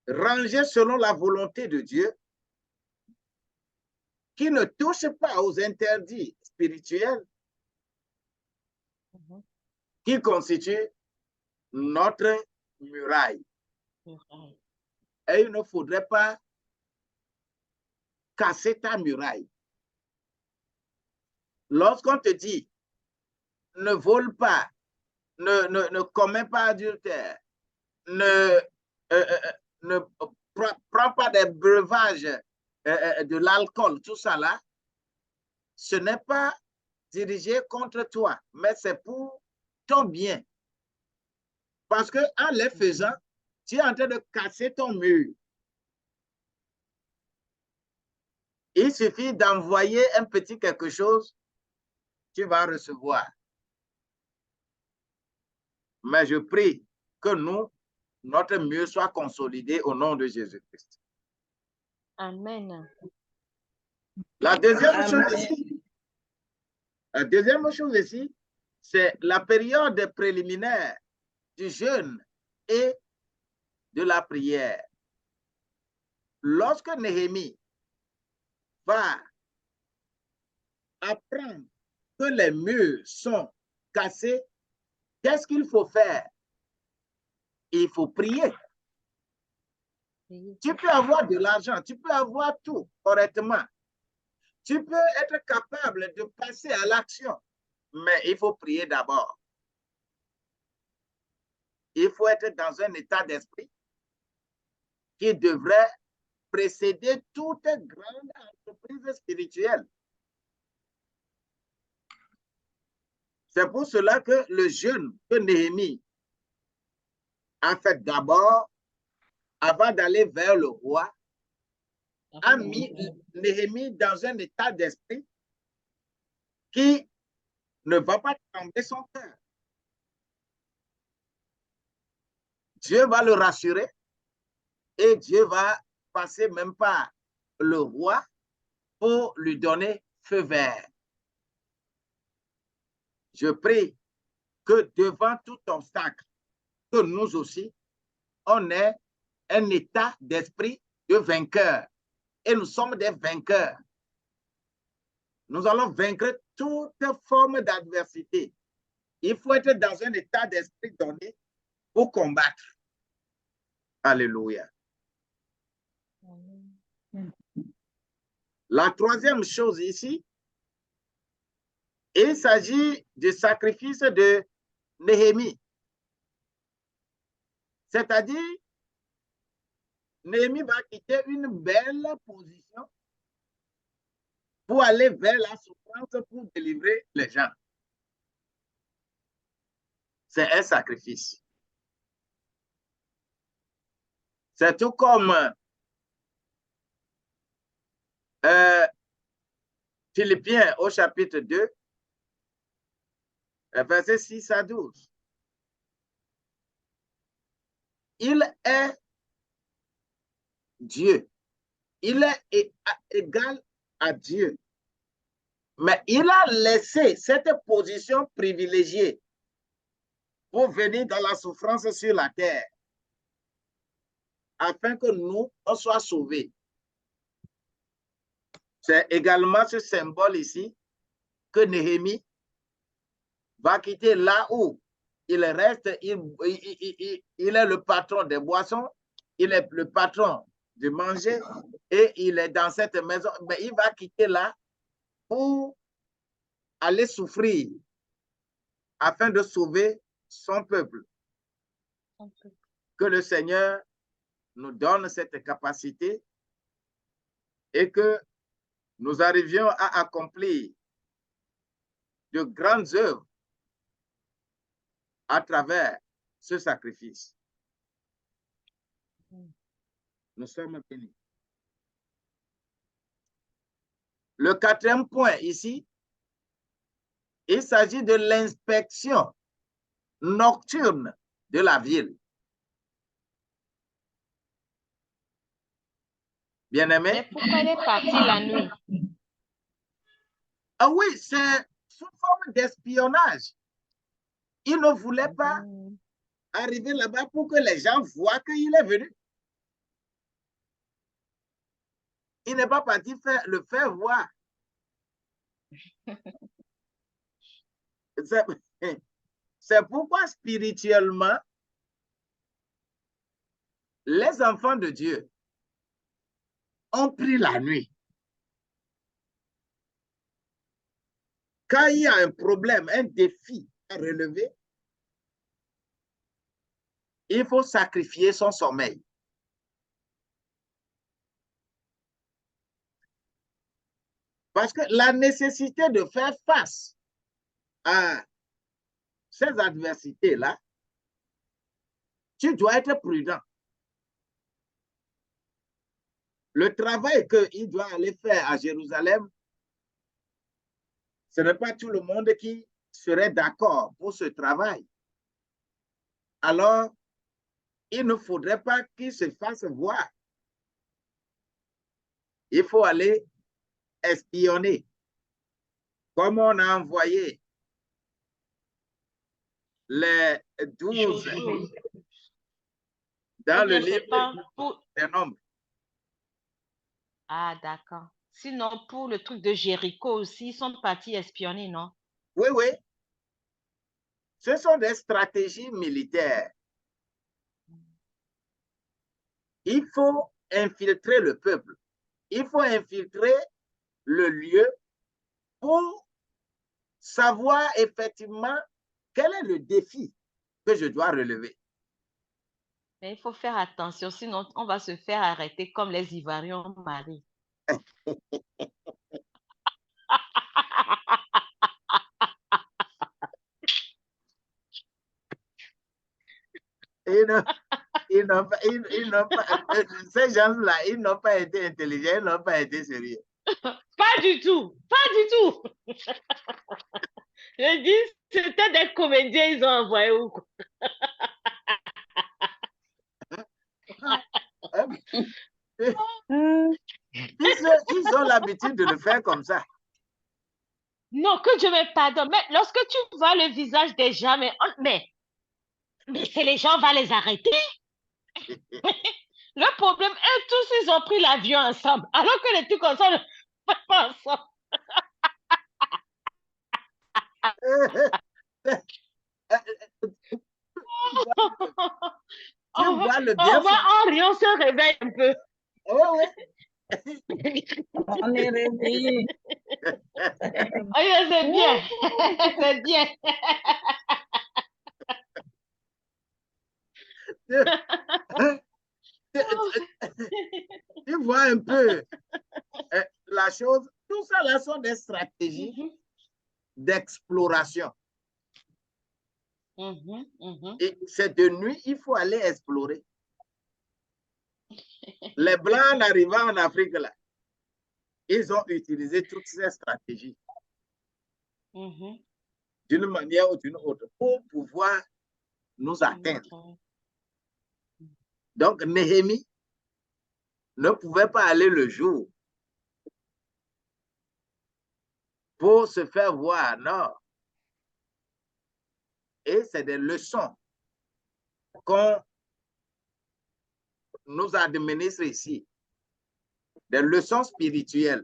rangée selon la volonté de Dieu, qui ne touche pas aux interdits spirituels, qui constituent notre muraille. Et il ne faudrait pas casser ta muraille. Lorsqu'on te dit, ne vole pas, ne commets pas adultère, ne prends pas des breuvages, de l'alcool, tout ça là, ce n'est pas dirigé contre toi, mais c'est pour ton bien. Parce qu'en les faisant, tu es en train de casser ton mur. Il suffit d'envoyer un petit quelque chose, tu vas recevoir. Mais je prie que nous, notre mur soit consolidé au nom de Jésus-Christ. Amen. La deuxième chose ici, c'est la période préliminaire du jeûne et de la prière. Lorsque Néhémie va apprendre que les murs sont cassés, qu'est-ce qu'il faut faire? Il faut prier. Tu peux avoir de l'argent, tu peux avoir tout correctement. Tu peux être capable de passer à l'action, mais il faut prier d'abord. Il faut être dans un état d'esprit qui devrait précéder toute grande entreprise spirituelle. C'est pour cela que le jeûne que Néhémie a fait d'abord, avant d'aller vers le roi, a mis Néhémie dans un état d'esprit qui ne va pas trembler son cœur. Dieu va le rassurer et Dieu va passer même par le roi pour lui donner feu vert. Je prie que devant tout obstacle, que nous aussi, on ait un état d'esprit de vainqueur. Et nous sommes des vainqueurs. Nous allons vaincre toute forme d'adversité. Il faut être dans un état d'esprit donné pour combattre. Alléluia. La troisième chose ici, il s'agit du sacrifice de Néhémie. C'est-à-dire, Néhémie va quitter une belle position pour aller vers la souffrance pour délivrer les gens. C'est un sacrifice. C'est tout comme Philippiens au chapitre 2, versets 6 à 12. Il est Dieu. Il est égal à Dieu. Mais il a laissé cette position privilégiée pour venir dans la souffrance sur la terre, afin que nous, on soit sauvés. C'est également ce symbole ici que Néhémie va quitter là où il reste, il est le patron des boissons, il est le patron de manger et il est dans cette maison. Mais il va quitter là pour aller souffrir afin de sauver son peuple. Que le Seigneur nous donne cette capacité et que nous arrivions à accomplir de grandes œuvres à travers ce sacrifice. Nous sommes bénis. Le quatrième point ici, il s'agit de l'inspection nocturne de la ville. Bien-aimé. Mais pourquoi elle est partie la nuit? Ah oui, c'est sous forme d'espionnage. Il ne voulait pas arriver là-bas pour que les gens voient qu'il est venu. Il n'est pas parti le faire voir. C'est pourquoi spirituellement, les enfants de Dieu ont pris la nuit. Quand il y a un problème, un défi à relever, il faut sacrifier son sommeil. Parce que la nécessité de faire face à ces adversités-là, tu dois être prudent. Le travail qu'il doit aller faire à Jérusalem, ce n'est pas tout le monde qui serait d'accord pour ce travail. Alors, il ne faudrait pas qu'il se fasse voir. Il faut aller espionner. Comme on a envoyé les 12 dans le livre des Nombres. Ah, d'accord. Sinon, pour le truc de Jéricho aussi, ils sont partis espionner, non? Oui, oui. Ce sont des stratégies militaires. Il faut infiltrer le peuple. Il faut infiltrer le lieu pour savoir effectivement quel est le défi que je dois relever. Mais il faut faire attention, sinon on va se faire arrêter comme les Ivoiriens Marie. Ces gens-là, ils n'ont pas été intelligents, ils n'ont pas été sérieux. Pas du tout, pas du tout. Je dis, c'était des comédiens, ils ont envoyé où? Ils ont l'habitude de le faire comme ça. Non, que Dieu me pardonne. Mais lorsque tu vois le visage des gens, mais c'est les gens vont les arrêter. Le problème est tous, ils ont pris l'avion ensemble, alors que les trucs comme ça ne vont pas ensemble. Tu vois le bien. En riant, on se réveille un peu. Oh, oui. On est réveillé. Oui, c'est bien. C'est bien. Tu vois un peu la chose. Tout ça, là, sont des stratégies d'exploration. Et c'est de nuit, il faut aller explorer. Les Blancs en arrivant en Afrique, là, ils ont utilisé toutes ces stratégies d'une manière ou d'une autre pour pouvoir nous atteindre. Donc, Néhémie ne pouvait pas aller le jour pour se faire voir, non. Et c'est des leçons qu'on nous administre ici, des leçons spirituelles.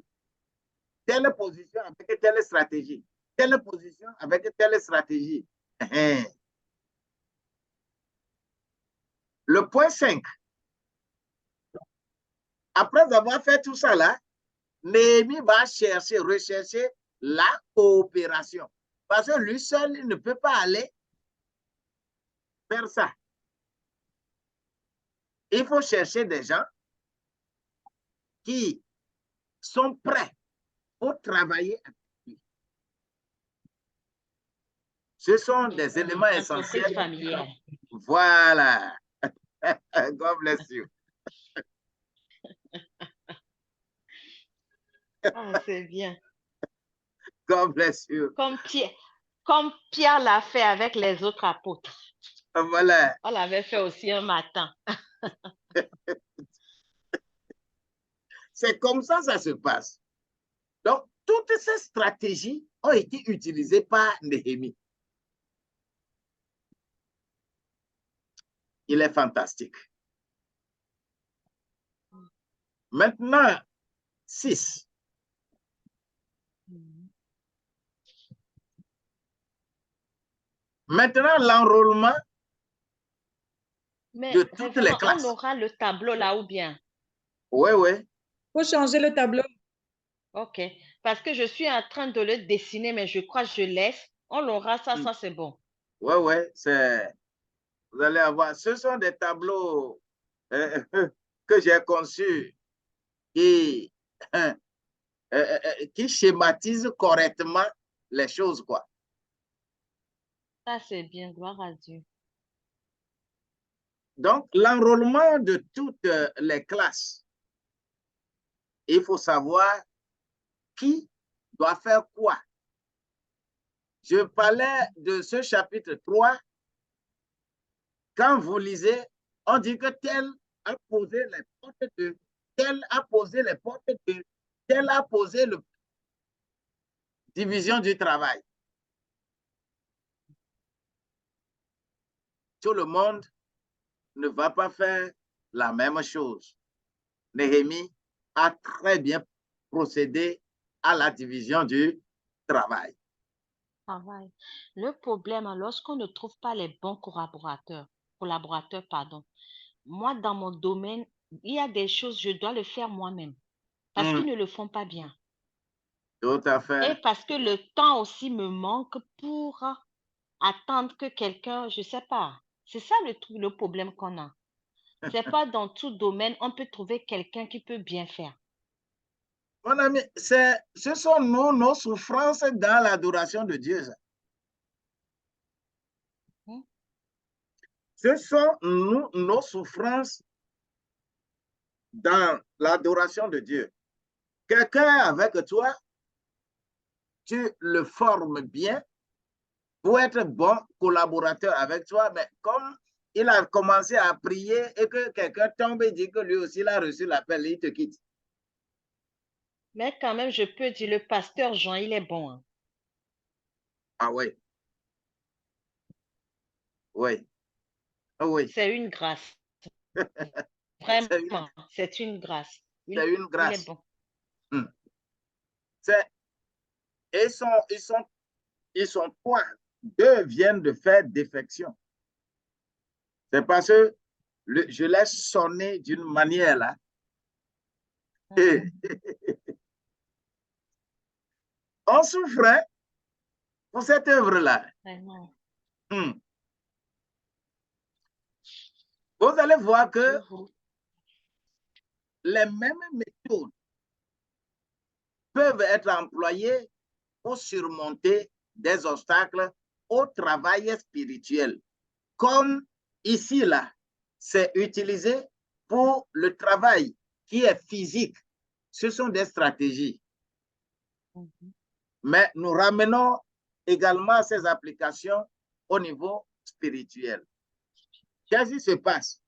Telle position avec telle stratégie, telle position avec telle stratégie. Le point 5. Après avoir fait tout ça là, Néhémie va rechercher la coopération. Parce que lui seul, il ne peut pas aller faire ça. Il faut chercher des gens qui sont prêts pour travailler avec lui. Ce sont des éléments essentiels. Familière. Voilà. God bless you. Ah, c'est bien. God bless you. Comme Pierre l'a fait avec les autres apôtres. Voilà. On l'avait fait aussi un matin. C'est comme ça se passe. Donc, toutes ces stratégies ont été utilisées par Néhémie. Il est fantastique. Maintenant, 6. Maintenant, l'enrôlement de toutes les classes. On aura le tableau là ou bien? Oui, oui. Il faut changer le tableau. OK. Parce que je suis en train de le dessiner, mais je crois que je laisse. On l'aura, ça c'est bon. Oui, oui. Vous allez avoir. Ce sont des tableaux que j'ai conçus qui schématisent correctement les choses, quoi. Ça, c'est bien. Gloire à Dieu. Donc, l'enrôlement de toutes les classes, il faut savoir qui doit faire quoi. Je parlais de ce chapitre 3. Quand vous lisez, on dit que tel a posé les portes de, tel a posé les portes de, tel a posé la division du travail. Tout le monde ne va pas faire la même chose. Néhémie a très bien procédé à la division du travail. Le problème, lorsqu'on ne trouve pas les bons collaborateurs, moi, dans mon domaine, il y a des choses, je dois le faire moi-même parce qu'ils ne le font pas bien. Tout à fait. Et parce que le temps aussi me manque pour attendre que quelqu'un, je ne sais pas. C'est ça le problème qu'on a. C'est pas dans tout domaine, on peut trouver quelqu'un qui peut bien faire. Mon ami, ce sont nos souffrances dans l'adoration de Dieu. Ce sont nos souffrances dans l'adoration de Dieu. Quelqu'un avec toi, tu le formes bien pour être bon collaborateur avec toi, mais comme il a commencé à prier et que quelqu'un tombe et dit que lui aussi il a reçu l'appel, il te quitte. Mais quand même, je peux dire, le pasteur Jean, il est bon. Hein. Ah oui. Oui. Oui. C'est une grâce. Vraiment, c'est une grâce. C'est une grâce. Il est bon. Ils sont trois. Deux viennent de faire défection. C'est parce que je l'ai sonné d'une manière là. On souffrait pour cette œuvre-là. Vous allez voir que les mêmes méthodes peuvent être employées pour surmonter des obstacles au travail spirituel. Comme ici, là, c'est utilisé pour le travail qui est physique. Ce sont des stratégies. Mais nous ramenons également ces applications au niveau spirituel. Qu'est-ce qui se passe?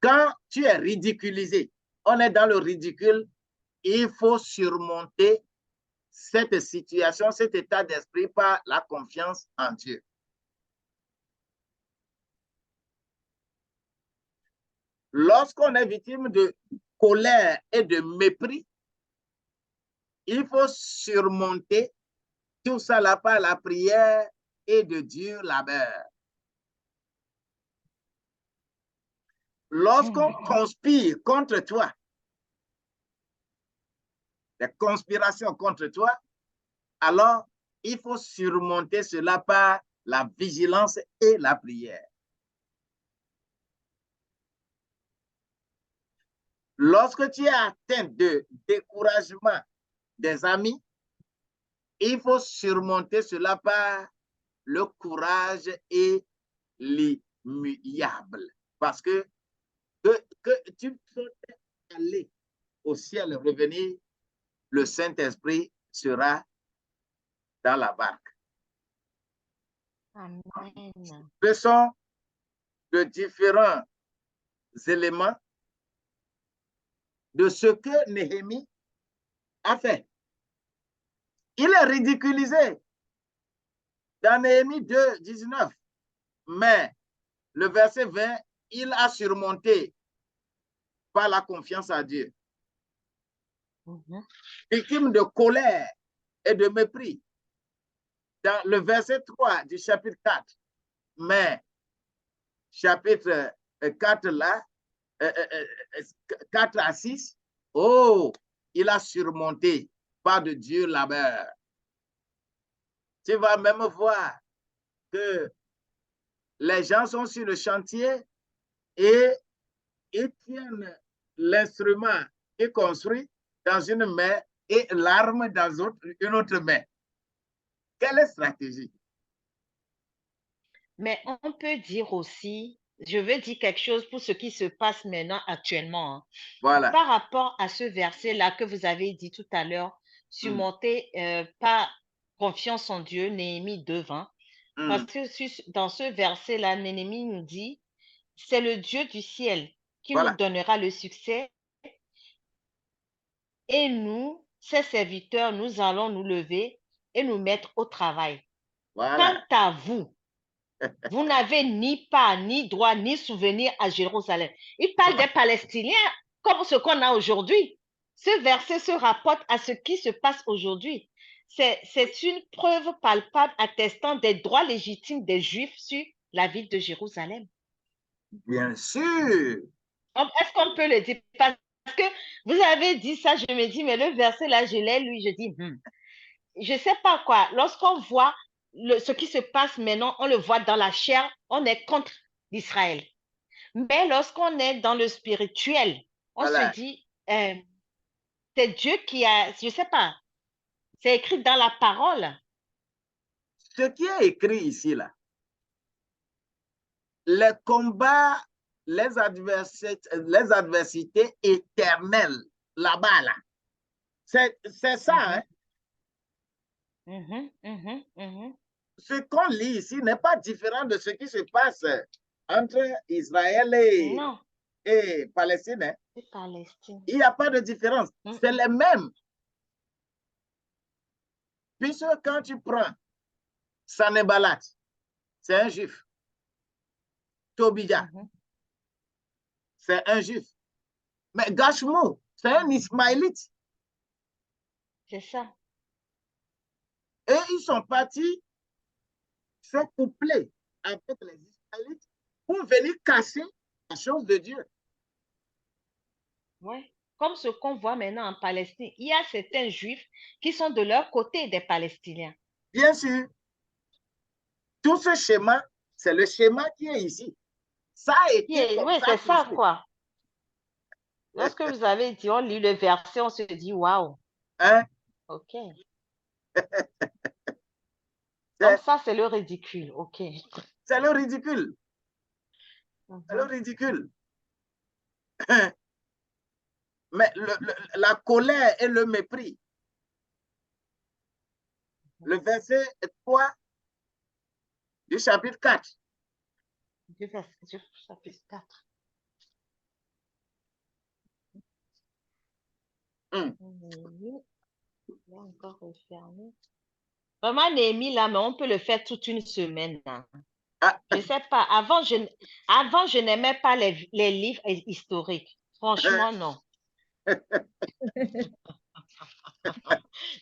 Quand tu es ridiculisé, on est dans le ridicule, il faut surmonter cette situation, cet état d'esprit par la confiance en Dieu. Lorsqu'on est victime de colère et de mépris, il faut surmonter tout ça là par la prière et de dur labeur. lorsqu'on conspire contre toi, des conspirations contre toi, alors il faut surmonter cela par la vigilance et la prière. Lorsque tu es atteint de découragement des amis, il faut surmonter cela par le courage et l'immuable. Parce que tu peux aller au ciel, revenir, le Saint-Esprit sera dans la barque. Amen. Ce sont de différents éléments de ce que Néhémie a fait. Il est ridiculisé dans Néhémie 2, 19. Mais le verset 20, il a surmonté par la confiance à Dieu. Victime de colère et de mépris. Dans le verset 3 du chapitre 4, mais chapitre 4 là, 4 à 6, oh, il a surmonté par de Dieu labeur. Tu vas même voir que les gens sont sur le chantier et ils tiennent l'instrument qu'ils construisent dans une main et l'arme dans une autre main. Quelle est la stratégie? Mais on peut dire aussi, je veux dire quelque chose pour ce qui se passe maintenant actuellement. Hein. Voilà. Par rapport à ce verset-là que vous avez dit tout à l'heure, surmonter par confiance en Dieu, Néhémie 2:20. Parce que dans ce verset-là, Néhémie nous dit, c'est le Dieu du ciel qui nous donnera le succès et nous, ses serviteurs, nous allons nous lever et nous mettre au travail. Quant à vous, vous n'avez ni part, ni droit, ni souvenir à Jérusalem. Il parle des Palestiniens comme ce qu'on a aujourd'hui. Ce verset se rapporte à ce qui se passe aujourd'hui. C'est une preuve palpable attestant des droits légitimes des Juifs sur la ville de Jérusalem. Bien sûr. Est-ce qu'on peut le dire? Parce que vous avez dit ça, je me dis, mais le verset là, je l'ai lu, je dis, je ne sais pas quoi. Lorsqu'on voit ce qui se passe maintenant, on le voit dans la chair, on est contre Israël. Mais lorsqu'on est dans le spirituel, on se dit, c'est Dieu qui a, je ne sais pas, c'est écrit dans la parole. Ce qui est écrit ici, là, les combats, les adversités éternelles, là-bas, là, c'est ça, hein? Ce qu'on lit ici n'est pas différent de ce qui se passe entre Israël et Palestine. Hein? Il n'y a pas de différence. C'est les mêmes. Puisque quand tu prends Sanballat, c'est un juif. Tobia, c'est un juif. Mais Gashmu, c'est un ismaélite. C'est ça. Et ils sont partis se coupler avec les Israélites pour venir casser la chose de Dieu. Oui, comme ce qu'on voit maintenant en Palestine, il y a certains Juifs qui sont de leur côté des Palestiniens. Bien sûr. Tout ce schéma, c'est le schéma qui est ici. Ça a été comme oui, ça. Oui, c'est ça, quoi. Lorsque vous avez dit, on lit le verset, on se dit, waouh. Hein? OK. Donc ça, c'est le ridicule. OK. C'est le ridicule. C'est le ridicule. Mais la colère et le mépris. Le verset 3 du chapitre 4. Du chapitre 4. Encore refermé. Vraiment, Néhémie, là, mais on peut le faire toute une semaine. Là. Je ne sais pas. Avant, je n'aimais pas les livres historiques. Franchement, non.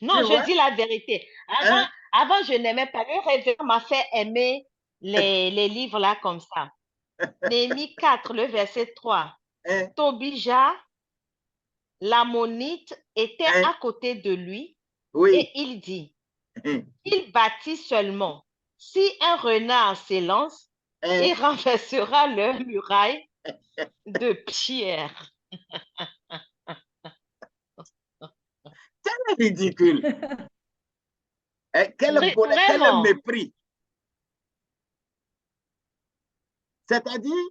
Non, je dis la vérité. Avant, je n'aimais pas. Le réveil m'a fait aimer les livres là comme ça. Néhémie 4, le verset 3. Hein? Tobija, l'ammonite, était Hein? à côté de lui Oui. et il dit, Hein? il bâtit seulement. Si un renard s'élance, Hein? il renversera leur muraille de pierre. Quel ridicule. Quel Vraiment. mépris. C'est-à-dire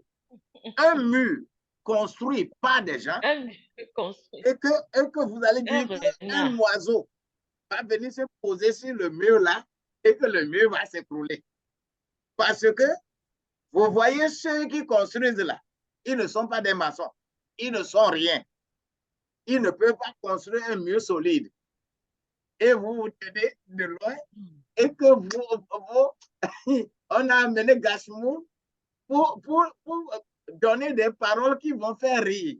un mur construit par des gens Un mur construit. et que vous allez Un dire qu'un renard. oiseau va venir se poser sur le mur là et que le mur va s'écrouler. Parce que vous voyez ceux qui construisent là, ils ne sont pas des maçons, ils ne sont rien. Ils ne peuvent pas construire un mur solide. Et vous vous tenez de loin et que on a amené Gashmou pour donner des paroles qui vont faire rire.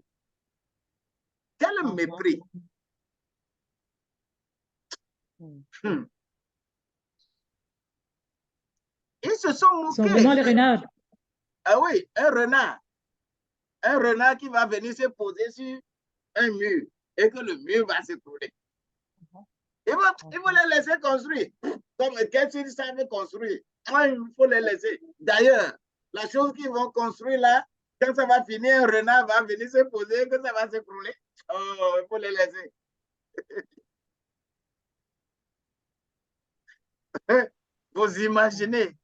Quel mépris. Ils se sont moqués. Ils sont vraiment les renards. Ah oui, un renard. Un renard qui va venir se poser sur un mur et que le mur va s'écrouler. Ils vont les laisser construire. Comme qu'est-ce qu'ils savent construire? Il faut les laisser. D'ailleurs, la chose qu'ils vont construire là, quand ça va finir, un renard va venir se poser et que ça va s'écrouler. Oh, il faut les laisser. Vous imaginez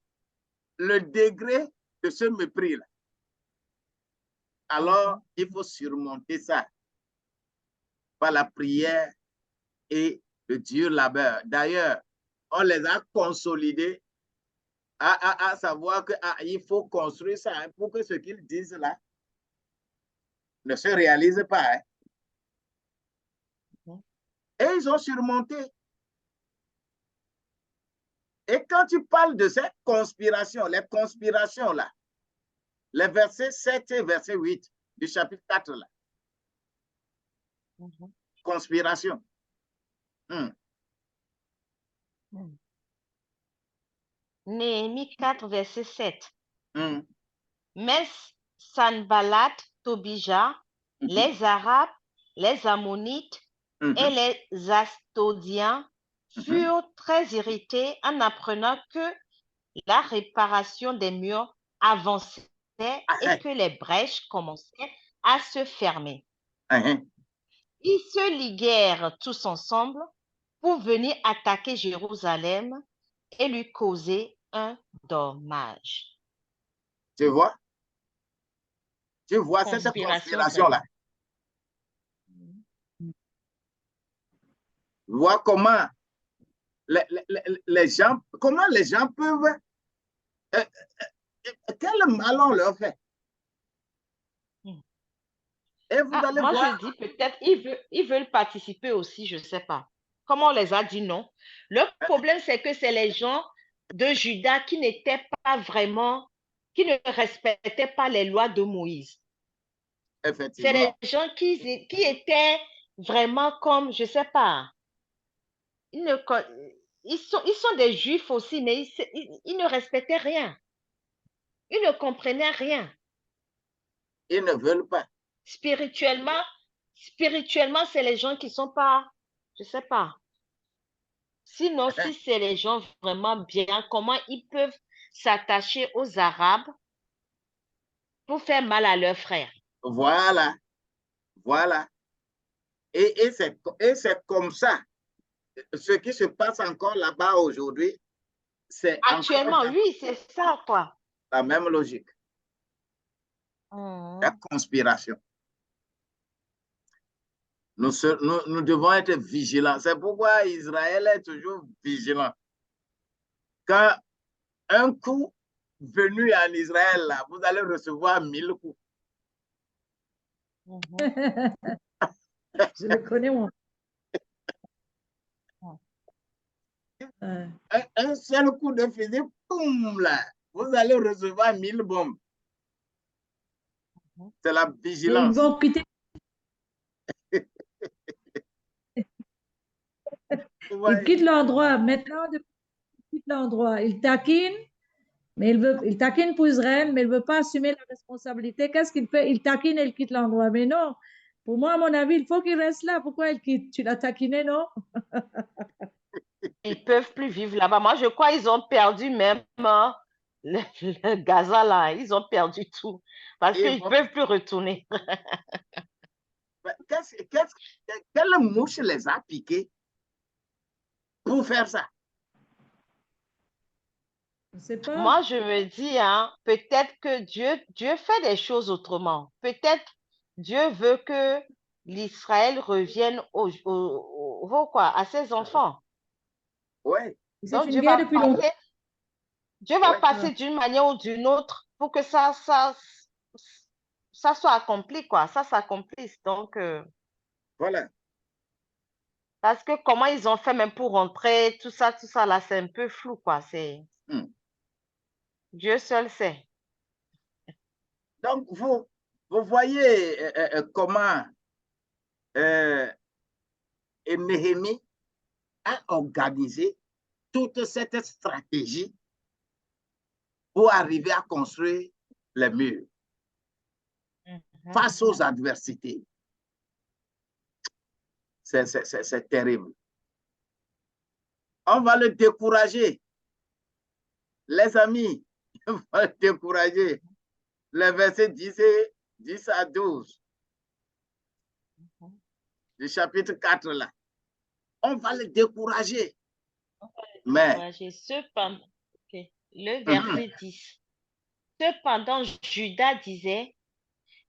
le degré de ce mépris-là. Alors, il faut surmonter ça par la prière et le dur labeur. D'ailleurs, on les a consolidés à savoir qu'il faut construire ça pour que ce qu'ils disent là ne se réalise pas. Hein. Et ils ont surmonté. Et quand tu parles de cette conspiration, les conspirations là, les versets 7 et verset 8 du chapitre 4 là, conspiration. Néhémie 4, verset 7. Mais Sanballat, Tobija, les Arabes, les Ammonites et les Astodiens furent très irrités en apprenant que la réparation des murs avançait et que les brèches commençaient à se fermer. Ils se liguèrent tous ensemble pour venir attaquer Jérusalem et lui causer un dommage. Tu vois? Tu vois cette conspiration-là. Vois comment les gens peuvent... quel mal on leur fait. Et vous allez moi, voir... je dis peut-être ils veulent participer aussi, je ne sais pas. Comme on les a dit non. Le problème, c'est que c'est les gens de Juda qui n'étaient pas vraiment, qui ne respectaient pas les lois de Moïse. Effectivement. C'est les gens qui étaient vraiment comme, je ne sais pas, ils sont des juifs aussi, mais ils ne respectaient rien. Ils ne comprenaient rien. Ils ne veulent pas. Spirituellement, c'est les gens qui ne sont pas, je ne sais pas. Sinon, si c'est les gens vraiment bien, comment ils peuvent s'attacher aux Arabes pour faire mal à leurs frères? Voilà. Voilà. Et c'est comme ça. Ce qui se passe encore là-bas aujourd'hui, c'est actuellement, oui, c'est ça, quoi. La même logique. La conspiration. Nous devons être vigilants. C'est pourquoi Israël est toujours vigilant. Quand un coup venu en Israël, là, vous allez recevoir 1000 coups. Je le connais, moi. Un seul coup de fusil, boum, là, vous allez recevoir 1000 bombes. C'est la vigilance. Ils vont quitter. Ils quittent l'endroit. Maintenant, ils quittent l'endroit. Ils taquinent Mais il taquine pour Israël, mais il ne veut pas assumer la responsabilité. Qu'est-ce qu'il fait? Il taquine et il quitte l'endroit. Mais non, pour moi, à mon avis, il faut qu'il reste là. Pourquoi il quitte? Tu l'as taquiné, non? Ils ne peuvent plus vivre là-bas. Moi, je crois qu'ils ont perdu même le Gaza là. Ils ont perdu tout parce qu'ils ne peuvent plus retourner. Quelle mouche les a piqués pour faire ça? Je ne sais pas. Moi, je me dis, hein, peut-être que Dieu fait des choses autrement. Peut-être Dieu veut que l'Israël revienne à ses enfants. Ouais. C'est une guerre depuis longtemps. Dieu va passer d'une manière ou d'une autre pour que ça soit accompli, quoi. Ça s'accomplisse. Donc, voilà. Parce que comment ils ont fait même pour rentrer, tout ça là, c'est un peu flou, quoi. Dieu seul sait. Donc, vous voyez comment Néhémie a organisé toute cette stratégie pour arriver à construire les murs face aux adversités. C'est terrible. On va le décourager. Les amis, on va le décourager. Les versets 10 à 12 du chapitre 4 là. On va le décourager. Mais cependant, le verset 10. Cependant, Judas disait,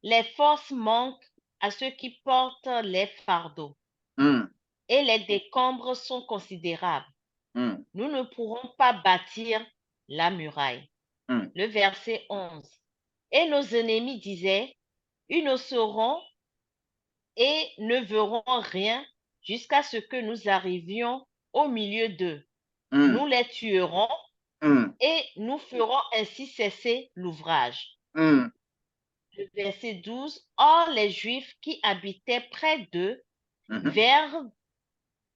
les forces manquent à ceux qui portent les fardeaux et les décombres sont considérables. Nous ne pourrons pas bâtir la muraille. Le verset 11. Et nos ennemis disaient, ils ne sauront et ne verront rien jusqu'à ce que nous arrivions au milieu d'eux. Nous les tuerons et nous ferons ainsi cesser l'ouvrage. Le verset 12. Or, les Juifs qui habitaient près d'eux vinrent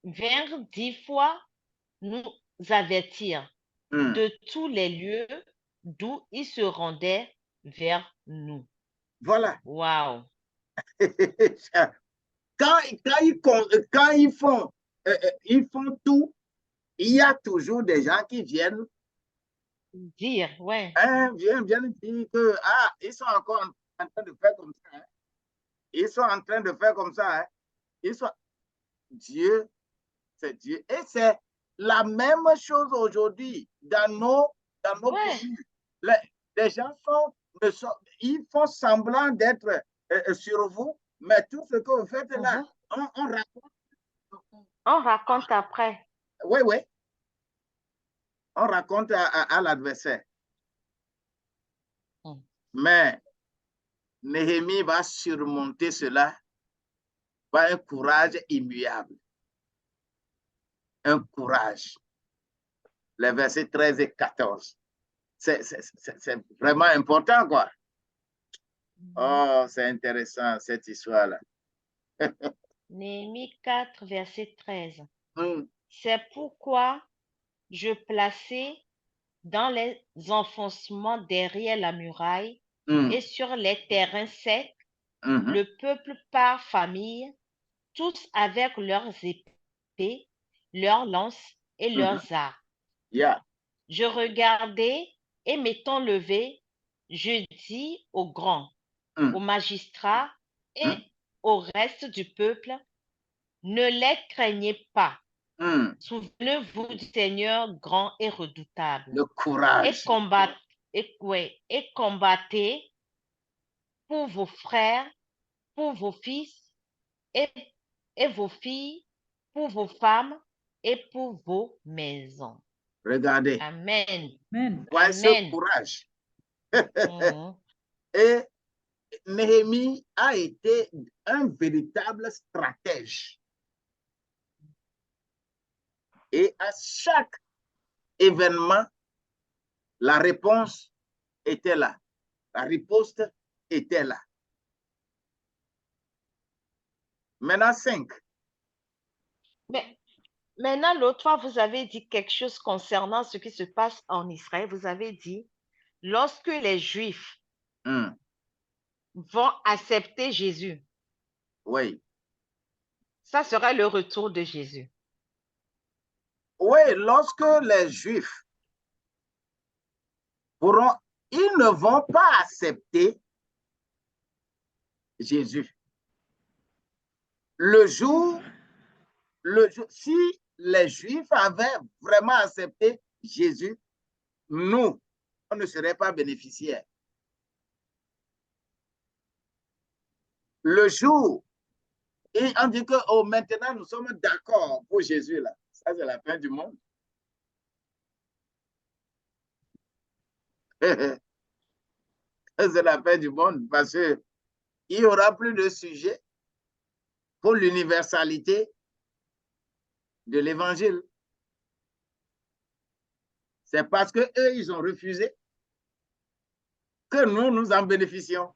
10 fois nous avertir de tous les lieux d'où ils se rendaient vers nous. Voilà. Wow. Quand ils font tout, il y a toujours des gens qui viennent dire, ouais. Viennent dire que ils sont encore en train de faire comme ça. Hein. Ils sont en train de faire comme ça. Hein. Dieu, c'est Dieu. Et c'est la même chose aujourd'hui dans nos pays. Les gens ils font semblant d'être sur vous, mais tout ce que vous faites là, on raconte. On raconte après. Oui. On raconte à l'adversaire. Mais Néhémie va surmonter cela par un courage immuable. Un courage. Les versets 13 et 14. C'est vraiment important, quoi. Oh, c'est intéressant, cette histoire-là. Néhémie 4, verset 13. C'est pourquoi je plaçai dans les enfoncements derrière la muraille et sur les terrains secs le peuple par famille, tous avec leurs épées, leurs lances et leurs arcs. Je regardai et m'étant levé, je dis aux grands, aux magistrats et au reste du peuple, ne les craignez pas. Souvenez-vous du Seigneur grand et redoutable. Le courage. Et combattez pour vos frères, pour vos fils et vos filles, pour vos femmes et pour vos maisons. Regardez. Amen. Voyez ce courage. Et Néhémie a été un véritable stratège. Et à chaque événement, la réponse était là. La riposte était là. Maintenant, 5. Mais maintenant, l'autre fois, vous avez dit quelque chose concernant ce qui se passe en Israël. Vous avez dit lorsque les Juifs vont accepter Jésus, oui. Ça sera le retour de Jésus. Oui, lorsque les Juifs pourront, ils ne vont pas accepter Jésus. Le jour, si les Juifs avaient vraiment accepté Jésus, nous, on ne serait pas bénéficiaires. Le jour, et on dit que oh, maintenant nous sommes d'accord pour Jésus, là. Ça, c'est la fin du monde. C'est la fin du monde parce qu'il n'y aura plus de sujet pour l'universalité de l'évangile. C'est parce que eux, ils ont refusé que nous, nous en bénéficions.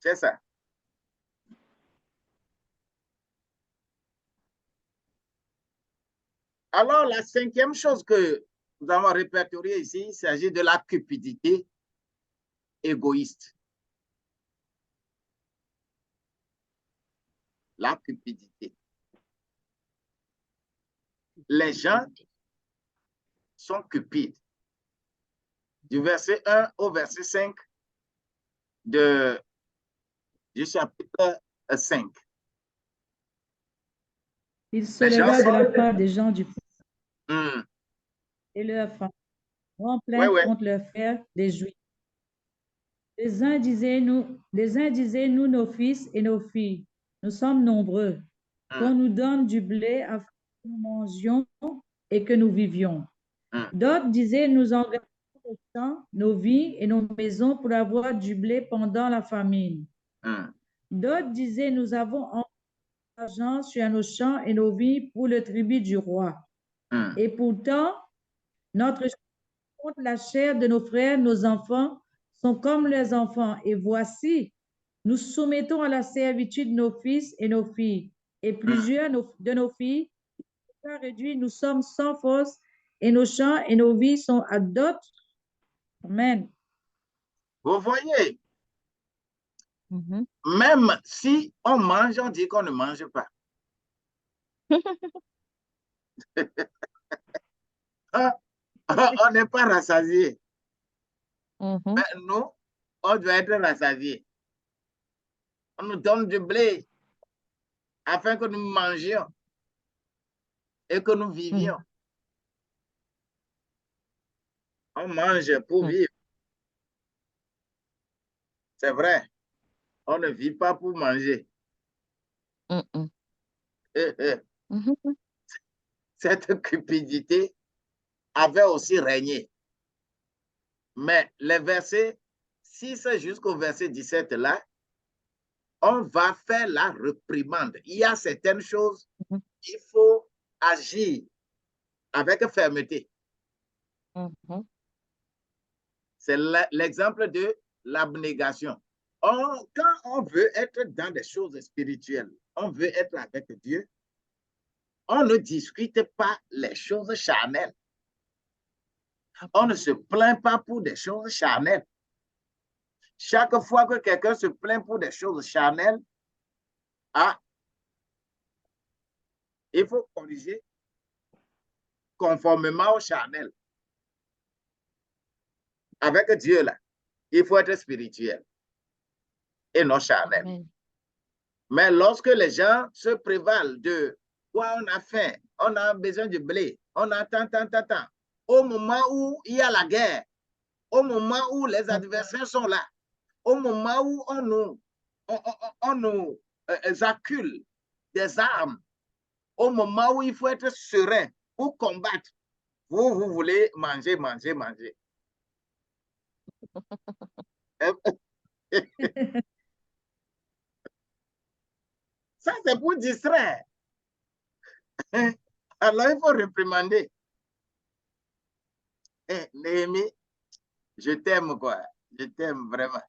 C'est ça. Alors, la cinquième chose que nous avons répertoriée ici, il s'agit de la cupidité égoïste. La cupidité. Les gens sont cupides. Du verset 1 au verset 5 du chapitre 5. Il se leva de la part des gens du peuple et leur femmes en plainte contre leurs frères, les Juifs. Les uns disaient, nous, nos fils et nos filles, nous sommes nombreux, qu'on nous donne du blé afin que nous mangions et que nous vivions. D'autres disaient, nous engagons nos champs, nos vies et nos maisons pour avoir du blé pendant la famine. D'autres disaient, nous avons argent sur nos champs et nos vies pour le tribut du roi. Et pourtant, notre contre la chair de nos frères, nos enfants sont comme leurs enfants. Et voici, nous soumettons à la servitude nos fils et nos filles. Et plusieurs de nos filles sont réduits, nous sommes sans force, et nos champs et nos vies sont à d'autres. Amen. Vous voyez, même si on mange, on dit qu'on ne mange pas. On n'est pas rassasié. Mais nous, on doit être rassasié. On nous donne du blé afin que nous mangions et que nous vivions. On mange pour vivre. C'est vrai. On ne vit pas pour manger. Cette cupidité avait aussi régné. Mais les versets 6 jusqu'au verset 17 là, on va faire la réprimande. Il y a certaines choses, il faut agir avec fermeté. C'est l'exemple de l'abnégation. Quand on veut être dans des choses spirituelles, on veut être avec Dieu, on ne discute pas les choses charnelles. On ne se plaint pas pour des choses charnelles. Chaque fois que quelqu'un se plaint pour des choses charnelles, il faut corriger conformément au charnel. Avec Dieu, là, il faut être spirituel et non charnel. Mais lorsque les gens se prévalent de quoi on a faim, on a besoin de blé, on a tant, au moment où il y a la guerre, au moment où les adversaires sont là, au moment où on nous accule des armes, au moment où il faut être serein pour combattre, vous voulez manger. Ça, c'est pour distraire. Alors, il faut réprimander. Néhémie, je t'aime, quoi. Je t'aime vraiment.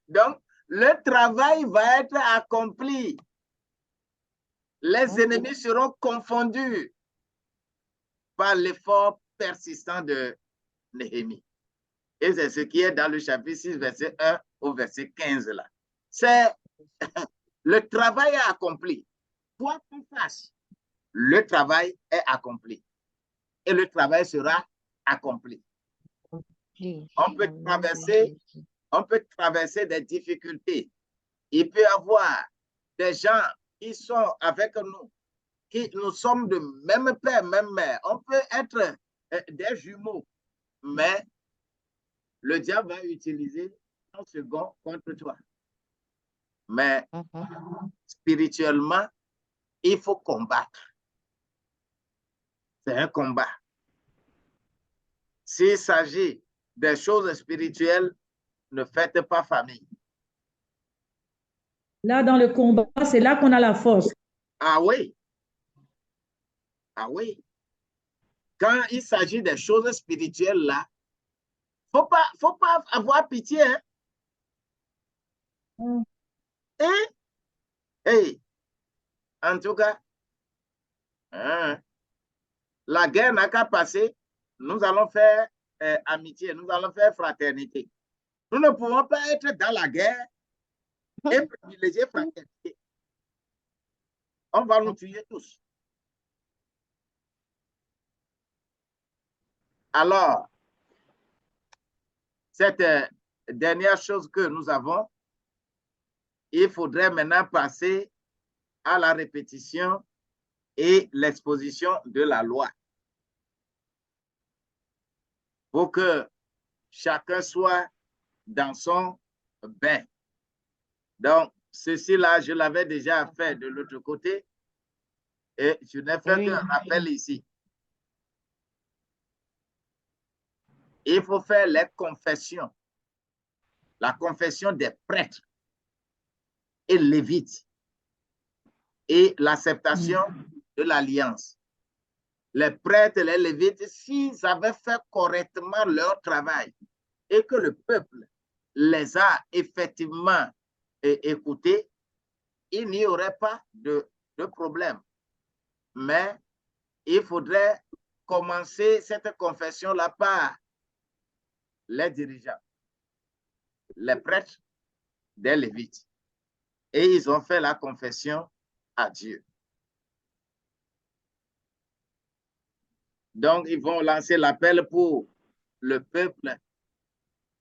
Donc, le travail va être accompli. Les ennemis seront confondus par l'effort persistant de Néhémie. Et c'est ce qui est dans le chapitre 6, verset 1 au verset 15 là. C'est le travail est accompli. Quoi qu'on fasse, le travail est accompli. Et le travail sera accompli. On peut traverser des difficultés. Il peut y avoir des gens qui sont avec nous, qui nous sommes de même père, même mère. On peut être des jumeaux, mais le diable va utiliser un second contre toi. Mais spirituellement, il faut combattre. C'est un combat. S'il s'agit des choses spirituelles, ne faites pas famille. Là, dans le combat, c'est là qu'on a la force. Ah oui. Ah oui. Quand il s'agit des choses spirituelles, là, faut pas avoir pitié. Hein? En tout cas, la guerre n'a qu'à passer. Nous allons faire amitié, nous allons faire fraternité. Nous ne pouvons pas être dans la guerre et privilégier fraternité. On va nous tuer tous. Alors, cette dernière chose que nous avons, il faudrait maintenant passer à la répétition et l'exposition de la loi pour que chacun soit dans son bain. Donc, ceci-là, je l'avais déjà fait de l'autre côté et je n'ai fait qu'un rappel ici. Il faut faire les confessions. La confession des prêtres et lévites et l'acceptation de l'alliance. Les prêtres et les lévites, s'ils avaient fait correctement leur travail et que le peuple les a effectivement écoutés, il n'y aurait pas de problème. Mais il faudrait commencer cette confession-là par les dirigeants, les prêtres des lévites. Et ils ont fait la confession à Dieu. Donc, ils vont lancer l'appel pour le peuple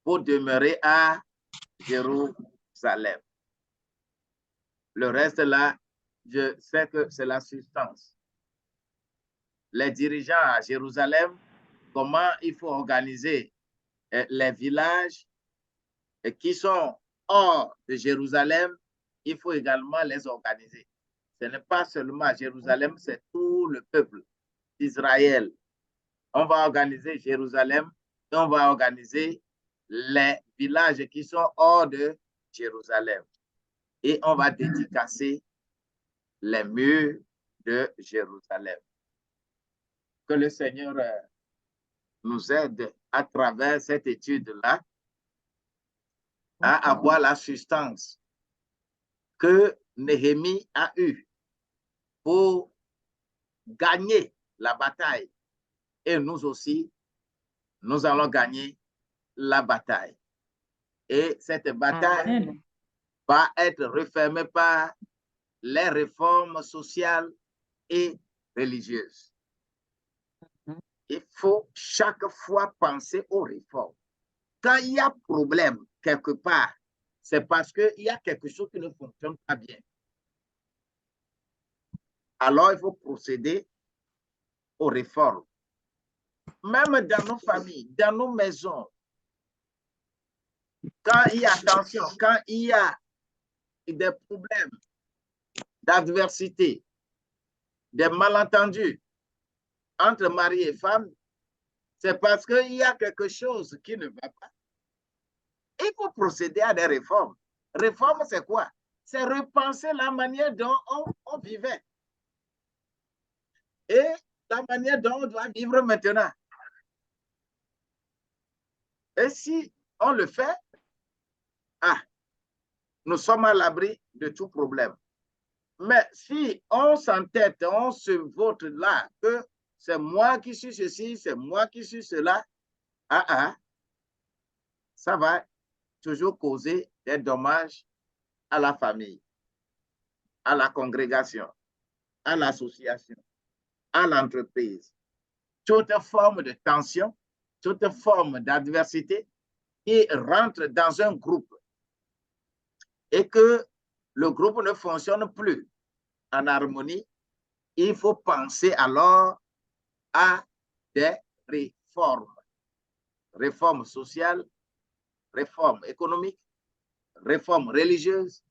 pour demeurer à Jérusalem. Le reste là, je sais que c'est la substance. Les dirigeants à Jérusalem, comment il faut organiser les villages qui sont hors de Jérusalem, il faut également les organiser. Ce n'est pas seulement à Jérusalem, c'est tout le peuple d'Israël. On va organiser Jérusalem et on va organiser les villages qui sont hors de Jérusalem. Et on va dédicacer les murs de Jérusalem. Que le Seigneur nous aide à travers cette étude-là à avoir la substance que Néhémie a eue pour gagner la bataille. Et nous aussi, nous allons gagner la bataille. Et cette bataille va être refermée par les réformes sociales et religieuses. Il faut chaque fois penser aux réformes. Quand il y a problème quelque part, c'est parce qu'il y a quelque chose qui ne fonctionne pas bien. Alors, il faut procéder aux réformes. Même dans nos familles, dans nos maisons, quand il y a tension, quand il y a des problèmes d'adversité, des malentendus entre mari et femme, c'est parce qu'il y a quelque chose qui ne va pas. Il faut procéder à des réformes. Réforme, c'est quoi? C'est repenser la manière dont on vivait et la manière dont on doit vivre maintenant. Et si on le fait, nous sommes à l'abri de tout problème. Mais si on s'entête, on se vote là, que c'est moi qui suis ceci, c'est moi qui suis cela, ça va toujours causer des dommages à la famille, à la congrégation, à l'association, à l'entreprise. Toute forme de tension, toute forme d'adversité qui rentre dans un groupe et que le groupe ne fonctionne plus en harmonie, il faut penser alors à des réformes. Réformes sociales, réformes économiques, réformes religieuses,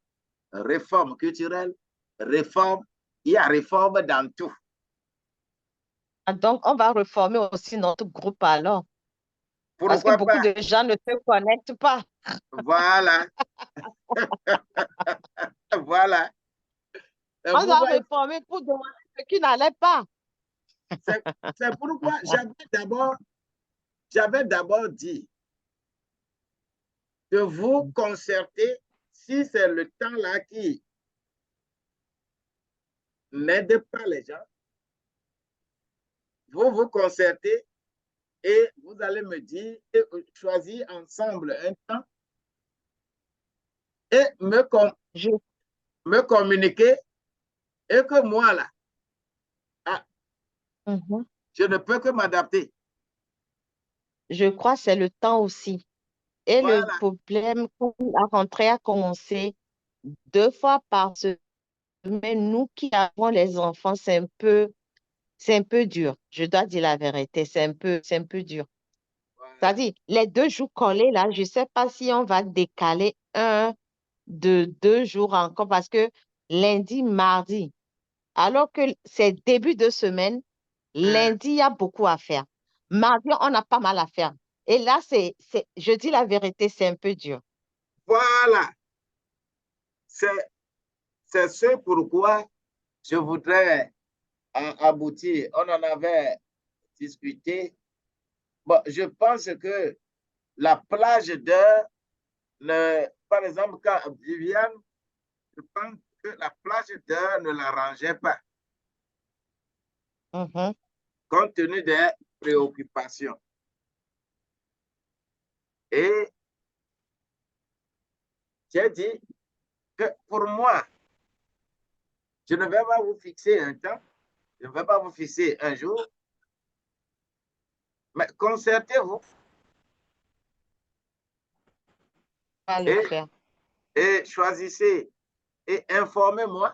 réformes culturelles, réformes. Il y a réforme dans tout. Donc, on va reformer aussi notre groupe alors. Parce que beaucoup de gens ne se connectent pas. Voilà. Voilà. On va reformer pour demander ce qui n'allait pas. C'est pourquoi j'avais d'abord dit de vous concerter si c'est le temps-là qui n'aide pas les gens. Vous vous concertez et vous allez me dire, et choisir ensemble un temps et me communiquer et que moi, là, je ne peux que m'adapter. Je crois que c'est le temps aussi. Et voilà. Le problème, quand la rentrée a commencé 2 fois par semaine, nous qui avons les enfants, c'est un peu dur. Je dois dire la vérité, c'est un peu dur. Voilà. C'est-à-dire, les 2 jours collés, là, je ne sais pas si on va décaler 1 de 2 jours encore parce que lundi, mardi, alors que c'est début de semaine, lundi, il y a beaucoup à faire. Mardi, on a pas mal à faire. Et là, je dis la vérité, c'est un peu dur. Voilà. C'est ce pourquoi je voudrais aboutir. On en avait discuté. Bon, je pense que la plage d'heures, par exemple, quand Viviane, je pense que la plage d'heures ne l'arrangeait pas. Compte tenu des préoccupations. Et j'ai dit que pour moi, je ne vais pas vous fixer un temps, je ne vais pas vous fixer un jour, mais concertez-vous. Et choisissez et informez-moi.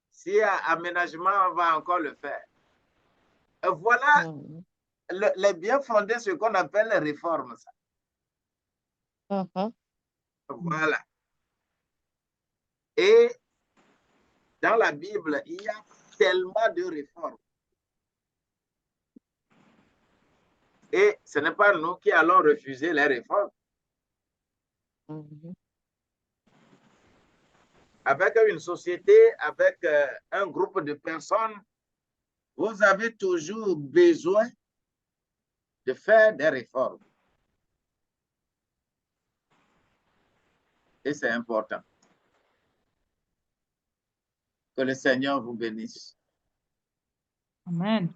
S'il y a aménagement, on va encore le faire. Voilà les bien fondés, ce qu'on appelle les réformes. Ça. Voilà. Et dans la Bible, il y a tellement de réformes. Et ce n'est pas nous qui allons refuser les réformes. Avec une société, avec un groupe de personnes, vous avez toujours besoin de faire des réformes. Et c'est important. Que le Seigneur vous bénisse. Amen.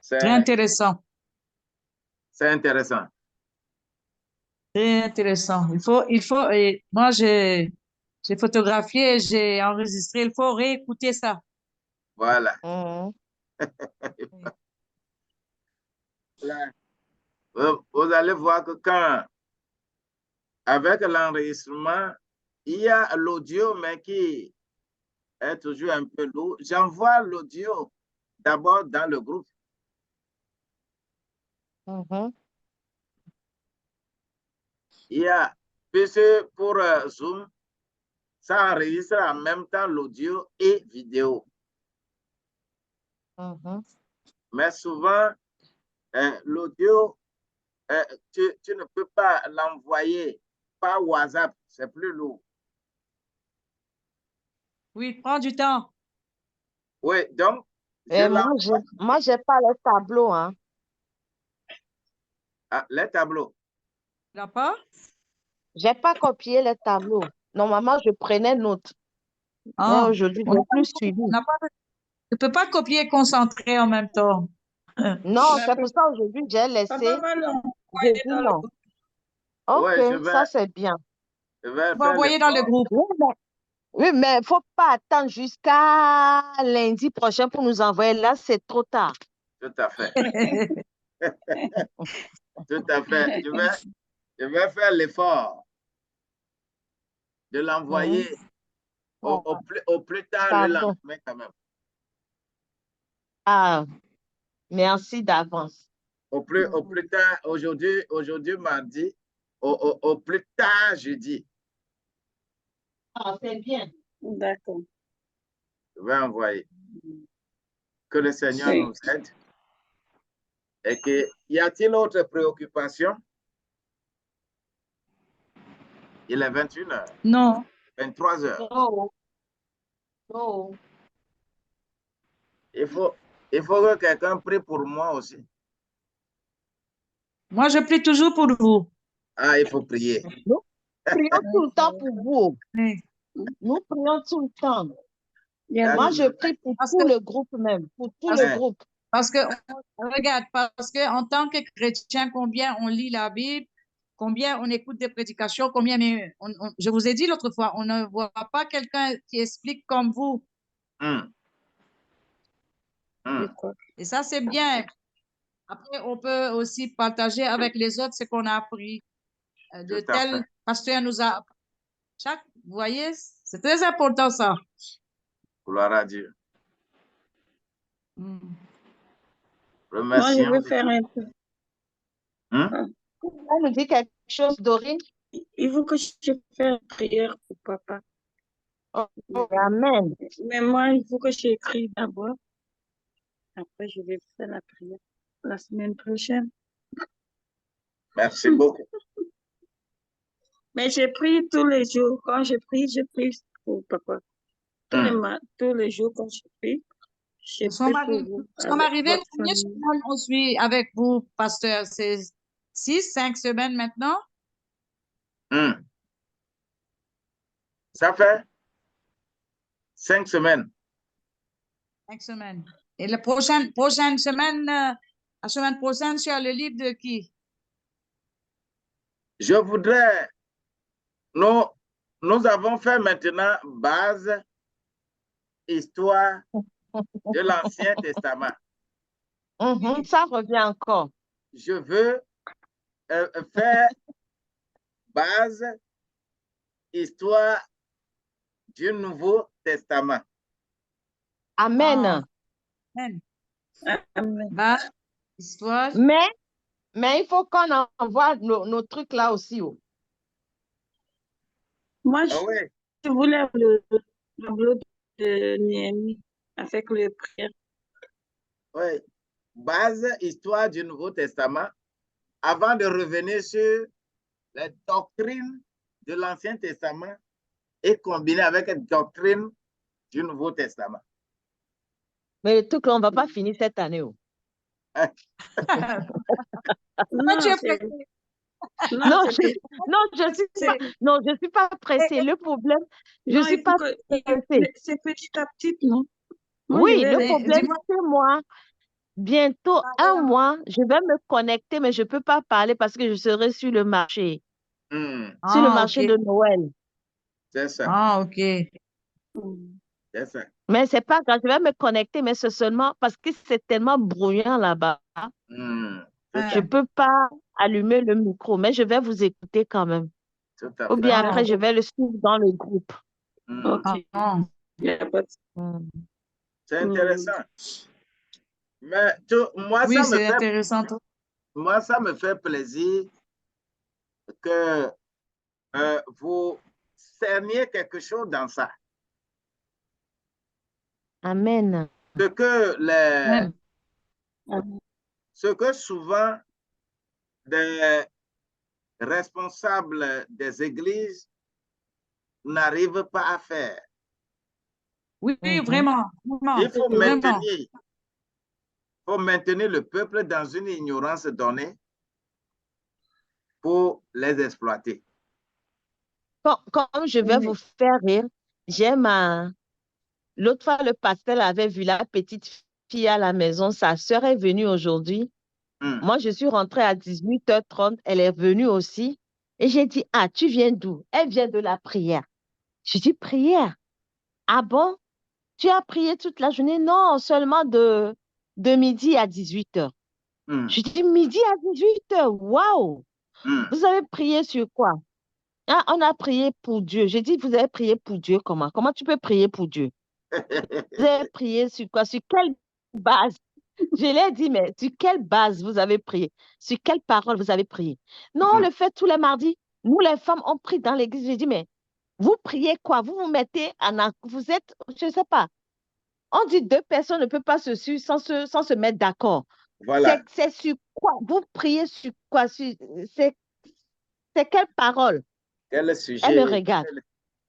Très intéressant. C'est intéressant. Très intéressant. Il faut, et moi, j'ai photographié, j'ai enregistré. Il faut réécouter ça. Voilà. Vous allez voir que quand, avec l'enregistrement, il y a l'audio, mais qui est toujours un peu lourd. J'envoie l'audio d'abord dans le groupe. Il y a, puisque pour Zoom, ça enregistre en même temps l'audio et vidéo. Mais souvent, l'audio, tu ne peux pas l'envoyer par WhatsApp, c'est plus lourd. Oui, prends du temps. Oui, donc. Moi, j'ai pas les tableaux. Hein. Ah, les tableaux. Tu n'as pas? Je n'ai pas copié les tableaux. Normalement, je prenais note. Mais Ah, aujourd'hui, je n'ai plus suivi. tu ne peux pas copier et concentrer en même temps. Non, c'est pour ça aujourd'hui, j'ai laissé. J'ai dit non. Ok, Ouais, ça c'est bien. je vais On va faire envoyer dans le l'effort. groupe. Oui, mais il ne faut pas attendre jusqu'à lundi prochain pour nous envoyer. Là, c'est trop tard. Tout à fait. Tout à fait. Je vais faire l'effort de l'envoyer au plus tard le Pardon. lendemain quand même. Ah, merci d'avance. Au plus tard, aujourd'hui mardi, au plus tard jeudi. Ah, c'est bien. D'accord. Je vais envoyer. Que le Seigneur nous aide. Et que, y a-t-il autre préoccupation? Il est 21h. Non. 23h. Oh. Oh. Il faut que quelqu'un prie pour moi aussi. Moi, je prie toujours pour vous. Ah, il faut prier. Nous prions tout le temps pour vous. Oui. Nous prions tout le temps. Yeah. Moi, je prie pour Parce tout que- le groupe même, pour tout Amen. le groupe. Parce que, regarde, parce que en tant que chrétien, combien on lit la Bible, combien on écoute des prédications, combien, mais je vous ai dit l'autre fois, on ne voit pas quelqu'un qui explique comme vous. Et ça, c'est bien. Après, on peut aussi partager avec les autres ce qu'on a appris. De Tout à tel fait. pasteur nous a... vous voyez, c'est très important ça. Gloire à Dieu. Moi, Remercions. je veux faire un peu. On nous dit quelque chose, Dorine? Il faut que je fasse une prière pour papa. Oh, amen. Mais moi, il faut que j'écris d'abord. Après, je vais faire la prière la semaine prochaine. Merci beaucoup. Mais je prie tous les jours. Quand je prie pour papa. Tous les jours, quand je prie, je prie pour vous. Nous sommes arrivés, Votre combien de famille. semaines on suit avec vous, pasteur? C'est 5 semaines maintenant? Ça fait 5 semaines. 5 semaines. Et la prochaine semaine, la semaine prochaine, sur le livre de qui? Je voudrais, nous avons fait maintenant base, histoire de l'Ancien Testament. Ça revient encore. Je veux faire base, histoire du Nouveau Testament. Amen. Amen. Base, histoire. Mais il faut qu'on envoie nos trucs là aussi. Oh. Moi, je voulais le tableau de Néhémie avec le prière. Oui. Base, histoire du Nouveau Testament, avant de revenir sur les doctrines de l'Ancien Testament et combiner avec les doctrines du Nouveau Testament. Mais le truc là, on ne va pas finir cette année. Oh. Non, je suis pas pressée. Le problème, je ne suis pas pressée. C'est petit à petit, non? Oui, le problème, c'est moi. Bientôt, un mois, je vais me connecter, mais je ne peux pas parler parce que je serai sur le marché. Sur le marché de Noël. C'est ça. Ah, OK. C'est ça. Mais ce n'est pas grave, je vais me connecter, mais c'est seulement parce que c'est tellement bruyant là-bas. Je ne peux pas allumer le micro, mais je vais vous écouter quand même. Tout à fait. Ou bien après, je vais le suivre dans le groupe. OK. C'est intéressant. Mais moi, oui, c'est intéressant. Moi, ça me fait plaisir que vous cerniez quelque chose dans ça. Amen. Ce que souvent des responsables des églises n'arrivent pas à faire. Oui, vraiment. Il faut maintenir le peuple dans une ignorance donnée pour les exploiter. Comme je vais vous faire rire, l'autre fois, le pasteur avait vu la petite fille à la maison. Sa sœur est venue aujourd'hui. Moi, je suis rentrée à 18h30. Elle est venue aussi. Et j'ai dit, ah, tu viens d'où? Elle vient de la prière. Je dis, prière? Ah bon? Tu as prié toute la journée? Non, seulement de midi à 18h. Je dis, midi à 18h, waouh! Vous avez prié sur quoi? Ah, on a prié pour Dieu. J'ai dit, vous avez prié pour Dieu comment? Comment tu peux prier pour Dieu? Vous avez prié sur quoi? Sur quelle base? Je l'ai dit, mais sur quelle base vous avez prié? Sur quelle parole vous avez prié? Non, on le fait tous les mardis. Nous, les femmes, on prie dans l'église. J'ai dit, mais vous priez quoi? Vous vous mettez vous êtes, je ne sais pas. On dit 2 personnes ne peuvent pas se suivre sans se mettre d'accord. Voilà. C'est sur quoi? Vous priez sur quoi? C'est quelle parole? Quel sujet? Elle me regarde.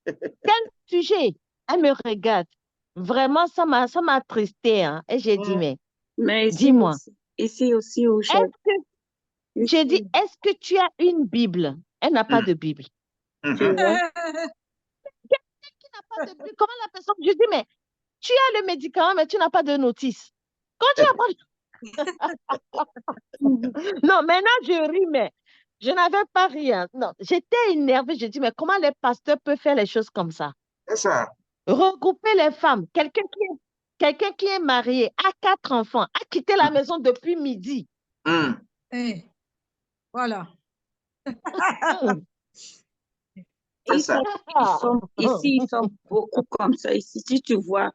Quel sujet? Elle me regarde. Vraiment, ça m'a attristé. Hein? Et j'ai dit, mais dis-moi. Ici aussi, au chef. J'ai dit, est-ce que tu as une Bible? Elle n'a pas de Bible. Tu vois? Quelqu'un qui n'a pas de Bible, comment la personne? Je dis, mais tu as le médicament, mais tu n'as pas de notice. Quand tu apprends. Non, maintenant je ris, mais je n'avais pas rien. Non, j'étais énervée. Je dis, mais comment les pasteurs peuvent faire les choses comme ça? C'est ça. Regrouper les femmes. Quelqu'un qui est marié, a 4 enfants, a quitté la maison depuis midi. Voilà. Ici, ils sont beaucoup comme ça. Ici, si tu vois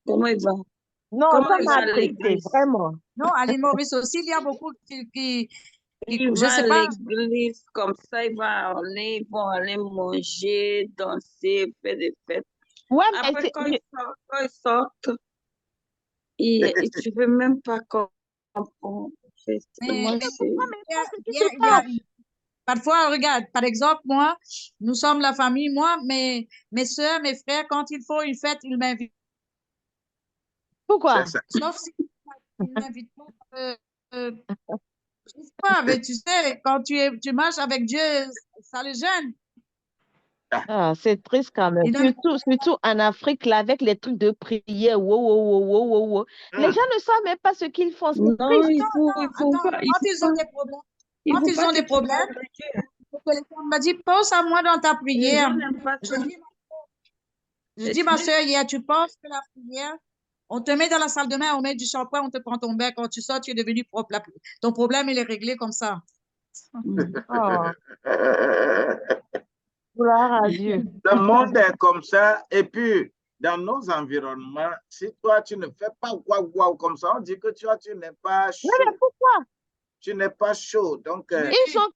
comment ils vont. Non, ça m'a attristé, vraiment. Non, à l'île Maurice aussi, il y a beaucoup qui je sais pas. L'église comme ça, ils vont aller manger, danser, faire des fêtes. Ouais, après, quand ils sortent, tu ne veux même pas comprendre. Parfois, regarde, par exemple, moi, nous sommes la famille, moi, mes soeurs, mes frères, quand ils font une fête, ils m'invitent. Pourquoi? Sauf si ils m'invitent pas. Je sais pas, mais tu sais, quand tu marches avec Dieu, ça le gêne. Ah, c'est triste quand même. Surtout en Afrique, là, avec les trucs de prière. Les gens ne savent même pas ce qu'ils font. Non, il faut pas. Quand ils ont des problèmes, le téléphone m'a dit, pense à moi dans ta prière. Je dis, ma soeur, hier, tu penses que la prière, on te met dans la salle de bain, on met du shampoing, on te prend ton bain. Quand tu sors, tu es devenu propre. Ton problème, il est réglé comme ça. Oh. Gloire à Dieu. Le monde est comme ça. Et puis, dans nos environnements, si toi, tu ne fais pas waouh comme ça, on dit que tu n'es pas chaud. Mais pourquoi? Tu n'es pas chaud. Donc, ils ont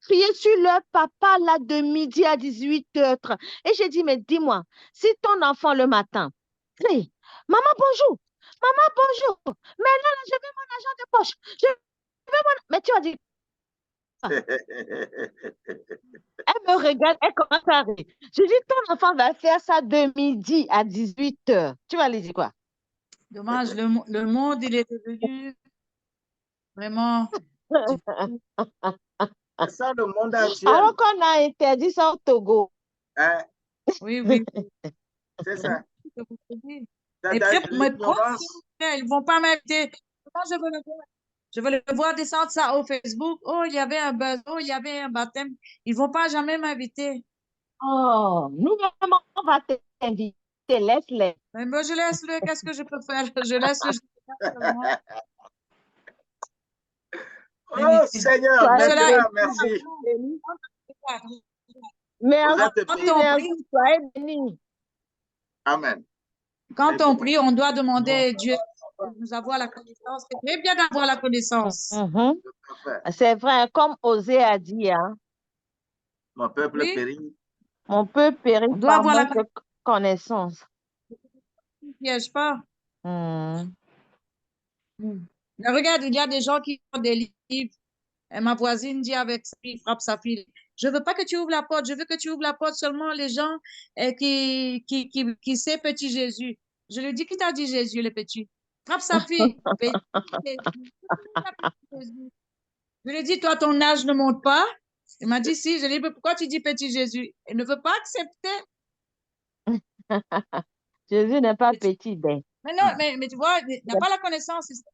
crié sur leur papa là de midi à 18h30. Et j'ai dit, mais dis-moi, si ton enfant le matin crie, maman bonjour, maman bonjour, mais là, je veux mon argent de poche, mais tu as dit, elle me regarde, elle commence à rire. Je dis, ton enfant va faire ça de midi à 18h. Tu vas lui dire quoi? Dommage, le monde, il est devenu vraiment... C'est ça le monde actuel. Alors qu'on a interdit ça au Togo. Hein? Oui. C'est ça. Et puis, ils ne vont pas m'inviter. Moi, je veux le voir descendre ça au Facebook. Oh, il y avait un buzz. Oh, il y avait un baptême. Ils ne vont pas jamais m'inviter. Oh, nous-mêmes, on va t'inviter. Laisse-les. Mais moi, je laisse-le. Qu'est-ce que je peux faire? Je laisse-le. Oh, Seigneur, merci. Merci, soyez bénis. Amen. Quand on prie, on doit demander Dieu de nous avoir la connaissance. C'est très bien d'avoir la connaissance. C'est vrai, comme Osée a dit. Hein? Mon peuple périt. Mon peuple périt par manque de connaissance. Ne piège pas. Regarde, il y a des gens qui ont des livres. Et ma voisine dit avec sa fille, frappe sa fille. Je ne veux pas que tu ouvres la porte. Je veux que tu ouvres la porte seulement les gens qui sait petit Jésus. Je lui dis, qui t'a dit Jésus, le petit? Frappe sa fille. Je lui dis, toi, ton âge ne monte pas. Il m'a dit, si, je lui ai dit, pourquoi tu dis petit Jésus? Il ne veut pas accepter. Jésus n'est pas petit, ben. Mais non, mais tu vois, il n'a pas la connaissance, il ne sait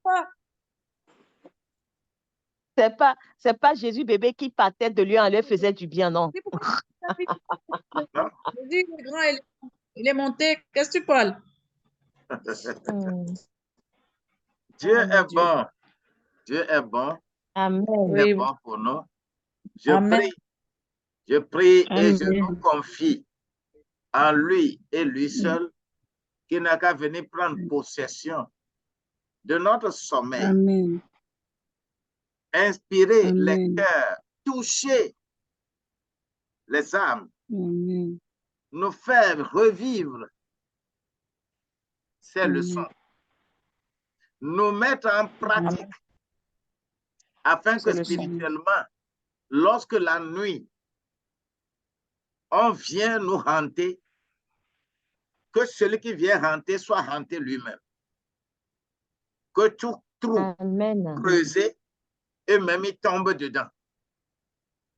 pas. C'est pas Jésus bébé qui partait de lui en lui faisait du bien, non. Jésus est grand, il est monté. Qu'est-ce que tu parles? Dieu est bon. Dieu est bon. Amen. Il est bon pour nous. Je prie et je nous confie en lui et lui seul, qui n'a qu'à venir prendre possession de notre sommeil. Amen. Inspirer les cœurs, toucher les âmes, nous faire revivre ces leçons, nous mettre en pratique afin que spirituellement, lorsque la nuit, on vient nous hanter, que celui qui vient hanter soit hanté lui-même. Que tout trou creusé, et même il tombe dedans.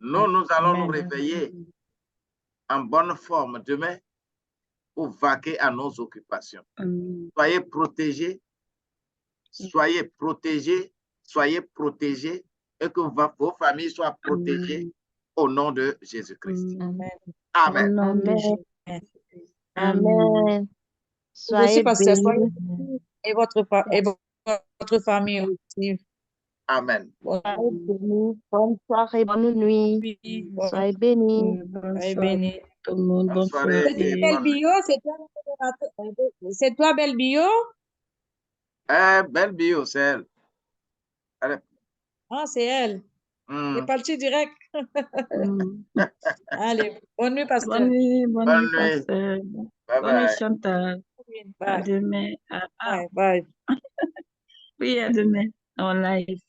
Nous allons nous réveiller en bonne forme demain pour vaquer à nos occupations. Soyez protégés, soyez protégés, soyez protégés et que vos familles soient protégées au nom de Jésus-Christ. Amen. Amen. Soyez bénis. Et votre famille aussi. Amen. Bonne soirée, bonne nuit. Soyez bénis. Soyez bénis. Tout le monde, bonne soirée. C'est toi, Belle Bio? Belle Bio, c'est elle. Ah, c'est elle. Elle est partie direct. Allez, bonne nuit, pasteur. Bonne nuit, pasteur. Bye bonne nuit, bye. Chantal. Bye. À demain. Bye. Oui, à demain. En live.